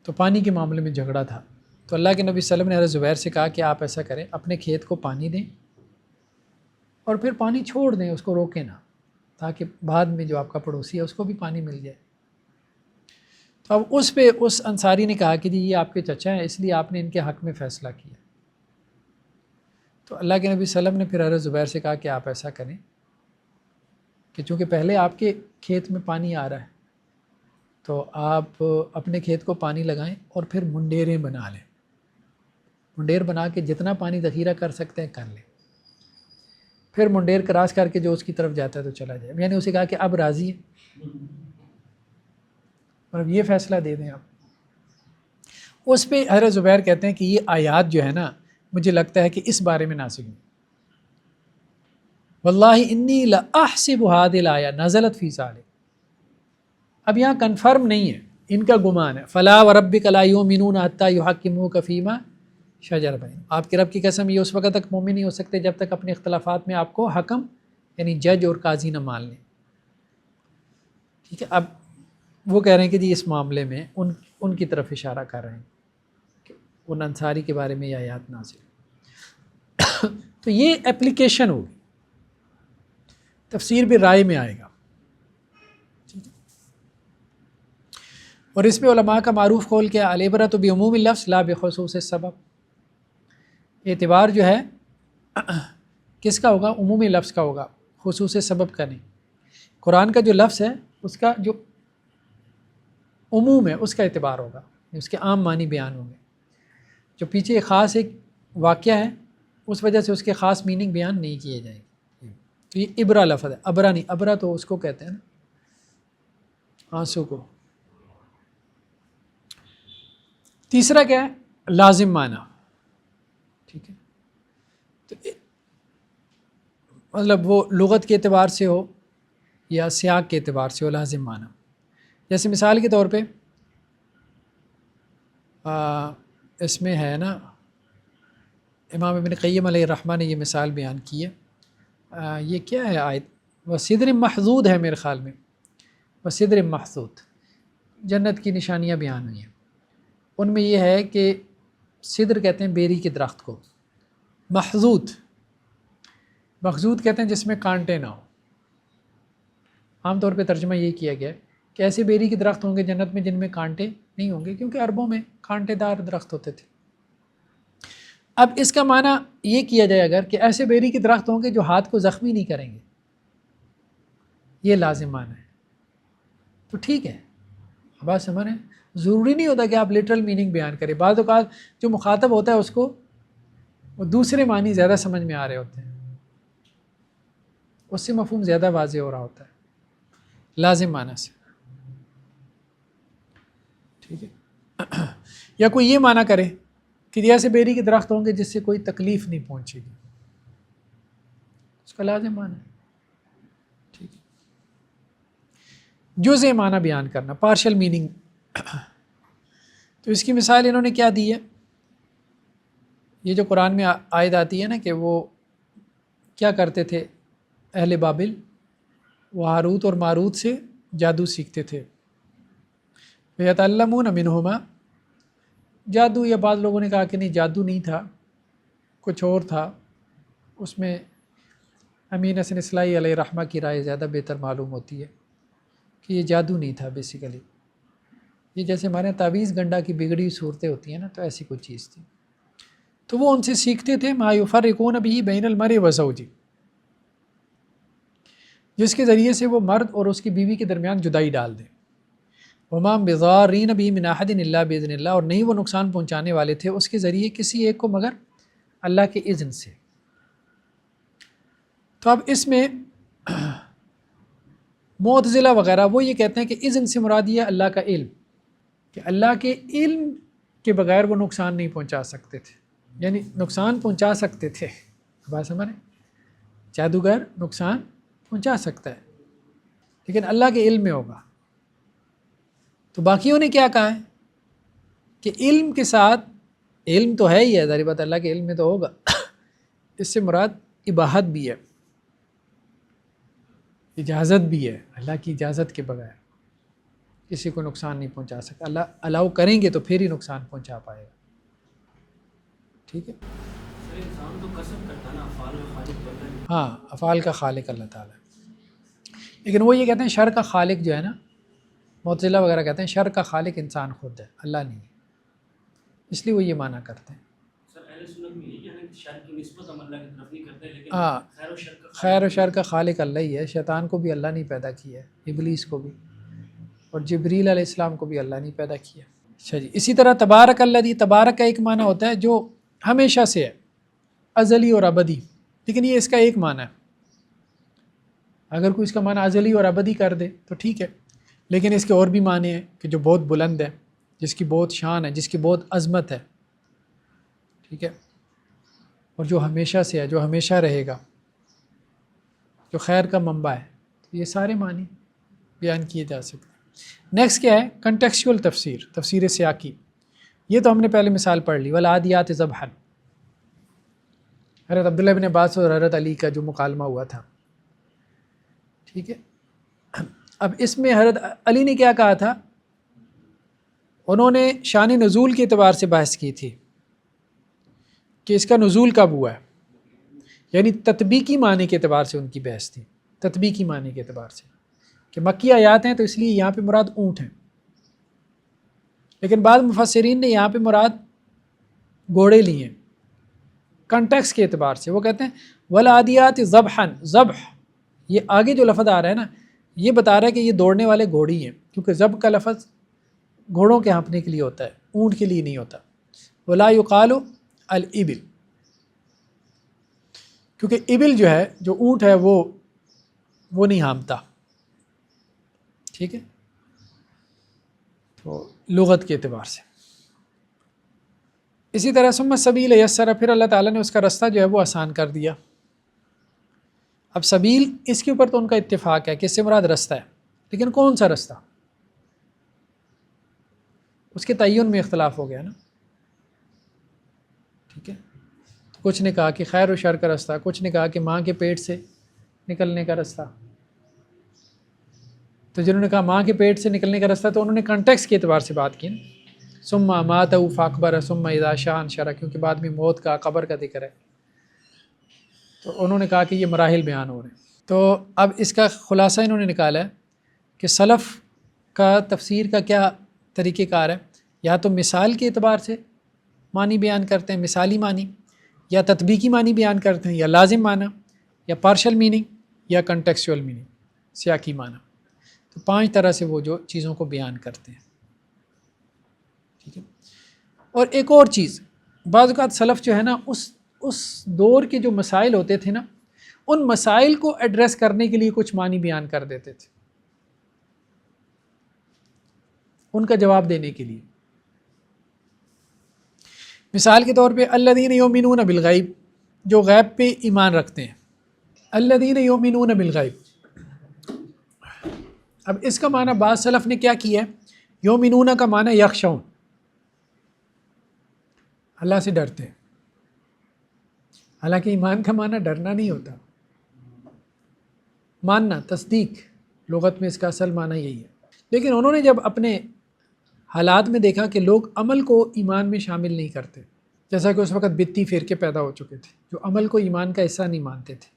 تو پانی کے معاملے میں جھگڑا تھا. تو اللہ کے نبی صلی اللہ علیہ وسلم نے حضرت زبیر سے کہا کہ آپ ایسا کریں، اپنے کھیت کو پانی دیں اور پھر پانی چھوڑ دیں، اس کو روکیں نہ، تاکہ بعد میں جو آپ کا پڑوسی ہے اس کو بھی پانی مل جائے. تو اب اس پہ اس انصاری نے کہا کہ جی یہ آپ کے چچا ہیں، اس لیے آپ نے ان کے حق میں فیصلہ کیا. تو اللہ کے نبی صلی اللہ علیہ وسلم نے پھر حضرت زبیر سے کہا کہ آپ ایسا کریں کہ چونکہ پہلے آپ کے کھیت میں پانی آ رہا ہے تو آپ اپنے کھیت کو پانی لگائیں اور پھر منڈیریں بنا لیں، منڈیر بنا کے جتنا پانی ذخیرہ کر سکتے ہیں کر لیں، پھر منڈیر کراس کر کے جو اس کی طرف جاتا ہے تو چلا جائے. یعنی اسے کہا کہ اب راضی ہے اور اب یہ فیصلہ دے دیں آپ. اس پہ حضرت زبیر کہتے ہیں کہ یہ آیات جو ہے نا، مجھے لگتا ہے کہ اس بارے میں نازل ہوئی. واللہ انی لاحسب هذه الآیہ نزلت فی ذلک. اب یہاں کنفرم نہیں ہے، ان کا گمان ہے. فلا وربک لا یؤمنون حتی یحکموک فیما شجر بینہم، آپ کے رب کی قسم یہ اس وقت تک مومن نہیں ہو سکتے جب تک اپنے اختلافات میں آپ کو حکم یعنی جج اور قاضی نہ مان لیں. ٹھیک ہے. اب وہ کہہ رہے ہیں کہ جی اس معاملے میں ان کی طرف اشارہ کر رہے ہیں کہ ان انصاری کے بارے میں یہ آیات نازل. تو یہ اپلیکیشن ہوگی، تفسیر بھی رائے میں آئے گا. اور اس میں علماء کا معروف قول کیا؟ العبرۃ بعموم اللفظ لا بخصوص السبب. اعتبار جو ہے کس کا ہوگا؟ عمومی لفظ کا ہوگا، خصوص سبب کا نہیں. قرآن کا جو لفظ ہے اس کا جو عموم ہے اس کا اعتبار ہوگا، اس کے عام معنی بیان ہوں گے. جو پیچھے خاص ایک واقعہ ہے اس وجہ سے اس کے خاص میننگ بیان نہیں کیے جائیں گے. تو یہ ابرا لفظ ہے، ابرا نہیں. ابرا تو اس کو کہتے ہیں نا آنسو کو. تیسرا کیا ہے؟ لازم معنی. ٹھیک ہے. تو مطلب وہ لغت کے اعتبار سے ہو یا سیاق کے اعتبار سے ہو، لازم معنی. جیسے مثال کے طور پہ اس میں ہے نا، امام ابن قیم علیہ الرحمہ نے یہ مثال بیان کی ہے. یہ کیا ہے آیت؟ وَصِدْرٍ مَحْضُودٍ ہے میرے خیال میں، وَصِدْرٍ مَحْضُود. جنت کی نشانیاں بیان ہوئی ہیں، ان میں یہ ہے کہ صدر کہتے ہیں بیری کے درخت کو، محضود مخضود کہتے ہیں جس میں کانٹے نہ ہو. عام طور پہ ترجمہ یہ کیا گیا ہے کہ ایسے بیری کے درخت ہوں گے جنت میں جن میں کانٹے نہیں ہوں گے، کیونکہ عربوں میں کانٹے دار درخت ہوتے تھے. اب اس کا معنی یہ کیا جائے اگر کہ ایسے بیری کے درخت ہوں گے جو ہاتھ کو زخمی نہیں کریں گے، یہ لازم معنی ہے. تو ٹھیک ہے، بات سمجھ رہے ہیں. ضروری نہیں ہوتا کہ آپ لٹرل میننگ بیان کریں. بعض اوقات جو مخاطب ہوتا ہے اس کو وہ دوسرے معنی زیادہ سمجھ میں آ رہے ہوتے ہیں، اس سے مفہوم زیادہ واضح ہو رہا ہوتا ہے لازم معنی سے. ٹھیک ہے، یا کوئی یہ معنی کرے کہ جیسے بیری کے درخت ہوں گے جس سے کوئی تکلیف نہیں پہنچے گی، اس کا لازم معنی ہے، ٹھیک ہے۔ جزء معنی بیان کرنا، پارشل میننگ، تو اس کی مثال انہوں نے کیا دی ہے، یہ جو قرآن میں آیت آتی ہے نا کہ وہ کیا کرتے تھے اہل بابل، وہ ہاروت اور ماروت سے جادو سیکھتے تھے، وَيَتَعَلَّمُونَ مِنْهُمَا، جادو، یا بعض لوگوں نے کہا کہ نہیں جادو نہیں تھا، کچھ اور تھا، اس میں امین حسن اصلاحی علیہ رحمہ کی رائے زیادہ بہتر معلوم ہوتی ہے کہ یہ جادو نہیں تھا بیسیکلی، یہ جیسے ہمارے تعویذ گنڈا کی بگڑی ہوئی صورتیں ہوتی ہیں نا، تو ایسی کوئی چیز تھی، تو وہ ان سے سیکھتے تھے ما یفرقون بہ بین المرء وزوجہ، جس کے ذریعے سے وہ مرد اور اس کی بیوی کے درمیان جدائی ڈال دیں، وما بضارین بہ من احد الا باذن اللہ، اور نہیں وہ نقصان پہنچانے والے تھے اس کے ذریعے کسی ایک کو مگر اللہ کے اذن سے۔ تو اب اس میں معتزلہ وغیرہ وہ یہ کہتے ہیں کہ اذن سے مراد یہ اللہ کا علم، کہ اللہ کے علم کے بغیر وہ نقصان نہیں پہنچا سکتے تھے، یعنی نقصان پہنچا سکتے تھے، بات سمجھ رہے ہیں، جادوگر نقصان پہنچا سکتا ہے لیکن اللہ کے علم میں ہوگا۔ تو باقیوں نے کیا کہا ہے کہ علم کے ساتھ، علم تو ہے ہی ہے ظاہر بات، اللہ کے علم میں تو ہوگا، اس سے مراد اباحت بھی ہے، اجازت بھی ہے، اللہ کی اجازت کے بغیر کسی کو نقصان نہیں پہنچا سکتا، اللہ الاؤ کریں گے تو پھر ہی نقصان پہنچا پائے گا، ٹھیک ہے۔ سر انسان تو کسب کرتا ہے نا، افعال کا خالق بنتا ہے۔ ہاں، افعال کا خالق اللہ تعالیٰ ہے، لیکن وہ یہ کہتے ہیں شر کا خالق جو ہے نا، معتزلہ وغیرہ کہتے ہیں شر کا خالق انسان خود ہے، اللہ نہیں ہے، اس لیے وہ یہ معنی کرتے ہیں۔ سر اہل سنت میں یہی ہے نا کہ شر کی نسبت ہم اللہ کی طرف نہیں کرتے، لیکن ہاں، خیر و شر کا خیر و شر کا خالق اللہ ہی ہے، شیطان کو بھی اللہ نہیں پیدا کیا ہے، ابلیس کو بھی، اور جبریل علیہ السلام کو بھی اللہ نہیں پیدا کیا۔ اچھا جی، اسی طرح تبارک الذی، تبارک کا ایک معنی ہوتا ہے جو ہمیشہ سے ہے، ازلی اور ابدی، لیکن یہ اس کا ایک معنی ہے، اگر کوئی اس کا معنی ازلی اور ابدی کر دے تو ٹھیک ہے، لیکن اس کے اور بھی معنی ہیں کہ جو بہت بلند ہے، جس کی بہت شان ہے، جس کی بہت عظمت ہے، ٹھیک ہے، اور جو ہمیشہ سے ہے، جو ہمیشہ رہے گا، جو خیر کا منبع ہے، تو یہ سارے معنی بیان کیے جا سکتے ہیں۔ نیکسٹ کیا ہے؟ کنٹیکسچول تفسیر، تفسیر سیاقی، یہ تو ہم نے پہلے مثال پڑھ لی، والعادیات ضبحا، حضرت عبداللہ بن عباس اور حضرت علی کا جو مکالمہ ہوا تھا، ٹھیک ہے۔ اب اس میں حضرت علی نے کیا کہا تھا، انہوں نے شان نزول کے اعتبار سے بحث کی تھی کہ اس کا نزول کب ہوا ہے، یعنی تطبیقی معنی کے اعتبار سے ان کی بحث تھی، تطبیقی معنی کے اعتبار سے کہ مکی آیات ہیں تو اس لیے یہاں پہ مراد اونٹ ہیں، لیکن بعض مفسرین نے یہاں پہ مراد گھوڑے لیے ہیں کنٹیکس کے اعتبار سے، وہ کہتے ہیں والعادیات ضبحا، ضبح یہ آگے جو لفظ آ رہا ہے نا، یہ بتا رہا ہے کہ یہ دوڑنے والے گھوڑی ہیں، کیونکہ ضب کا لفظ گھوڑوں کے ہانپنے کے لیے ہوتا ہے، اونٹ کے لیے نہیں ہوتا، ولا یقال الابل، کیونکہ ابل جو ہے، جو اونٹ ہے، وہ نہیں ہانپتا، ٹھیک ہے، تو لغت کے اعتبار سے۔ اسی طرح ثم السبیل یسر، پھر اللہ تعالیٰ نے اس کا رستہ جو ہے وہ آسان کر دیا۔ اب سبیل، اس کے اوپر تو ان کا اتفاق ہے کہ اس سے مراد رستہ ہے، لیکن کون سا رستہ، اس کے تعین میں اختلاف ہو گیا نا، ٹھیک ہے، کچھ نے کہا کہ خیر و شر کا رستہ، کچھ نے کہا کہ ماں کے پیٹ سے نکلنے کا رستہ، تو جنہوں نے کہا ماں کے پیٹ سے نکلنے کا رستہ تو انہوں نے کنٹیکس کے اعتبار سے بات کی نا، ثم اماتہ فاقبرہ ثم اذا شاء انشرہ، کیونکہ بعد میں موت کا، قبر کا ذکر ہے، تو انہوں نے کہا کہ یہ مراحل بیان ہو رہے ہیں۔ تو اب اس کا خلاصہ انہوں نے نکالا ہے کہ سلف کا تفسیر کا کیا طریقہ کار ہے، یا تو مثال کے اعتبار سے معنی بیان کرتے ہیں، مثالی معنی، یا تطبیقی معنی بیان کرتے ہیں، یا لازم معنی، یا پارشل میننگ، یا کنٹیکسچول میننگ، سیاقی معنی۔ تو 5 طرح سے وہ جو چیزوں کو بیان کرتے ہیں، ٹھیک ہے۔ اور ایک اور چیز، بعض اوقات سلف جو ہے نا، اس دور کے جو مسائل ہوتے تھے نا، ان مسائل کو ایڈریس کرنے کے لیے کچھ معنی بیان کر دیتے تھے، ان کا جواب دینے کے لیے. مثال کے طور پہ الذین یؤمنون بالغیب، جو غیب پہ ایمان رکھتے ہیں. الذین یؤمنون بالغیب، اب اس کا معنی بعض سلف نے کیا کیا ہے، یؤمنون کا معنی یخشون، اللہ سے ڈرتے ہیں. حالانکہ ایمان کا معنی ڈرنا نہیں ہوتا، ماننا، تصدیق، لغت میں اس کا اصل معنی یہی ہے. لیکن انہوں نے جب اپنے حالات میں دیکھا کہ لوگ عمل کو ایمان میں شامل نہیں کرتے، جیسا کہ اس وقت بدتی فرقے پیدا ہو چکے تھے جو عمل کو ایمان کا حصہ نہیں مانتے تھے،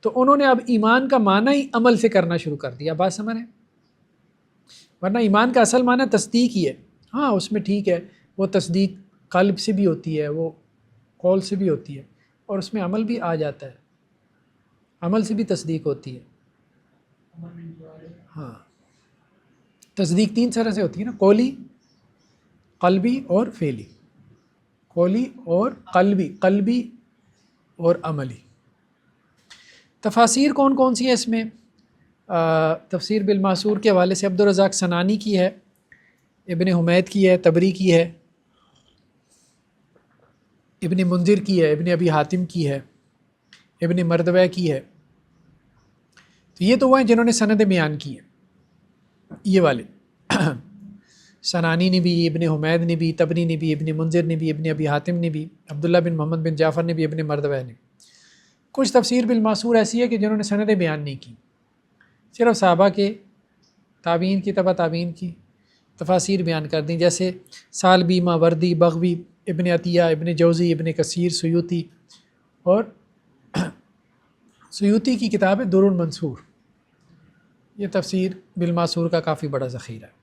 تو انہوں نے اب ایمان کا معنی ہی عمل سے کرنا شروع کر دیا. بات سمجھ رہے ہیں؟ ورنہ ایمان کا اصل معنی تصدیق ہی ہے. ہاں اس میں ٹھیک ہے، وہ تصدیق قلب سے بھی ہوتی ہے، وہ قول سے بھی ہوتی ہے، اور اس میں عمل بھی آ جاتا ہے، عمل سے بھی تصدیق ہوتی ہے. ہاں تصدیق 3 طرح سے ہوتی ہے نا، قولی، قلبی اور فعلی. قولی اور قلبی اور عملی. تفاسیر کون کون سی ہیں اس میں؟ تفسیر بالماسور کے حوالے سے عبدالرزاق سنانی کی ہے، ابن حمید کی ہے، طبری کی ہے، ابن منذر کی ہے، ابن ابی حاتم کی ہے، ابن مردوہ کی ہے. تو یہ تو وہ ہیں جنہوں نے سند بیان کی ہے، یہ والے سنانی نے بھی، ابن حمید نے بھی، طبری نے بھی، ابن منذر نے بھی، ابن ابی حاتم نے بھی، عبداللہ بن محمد بن جعفر نے بھی، ابن مردوہ نے. کچھ تفسیر بالماسور ایسی ہے کہ جنہوں نے سند بیان نہیں کی، صرف صحابہ کے، تابعین کی، تبع تابعین کی تفاسیر بیان کر دیں، جیسے سالبی، ماوردی، بغوی، ابن عطیہ، ابن جوزی، ابن کثیر، سیوطی. اور سیوطی کی کتاب ہے در المنصور، یہ تفسیر بالماسور کا کافی بڑا ذخیرہ ہے.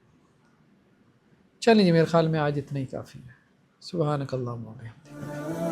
چلیں جی، میرے خیال میں آج اتنا ہی کافی ہے. سبحانک اللہم و بحمدک.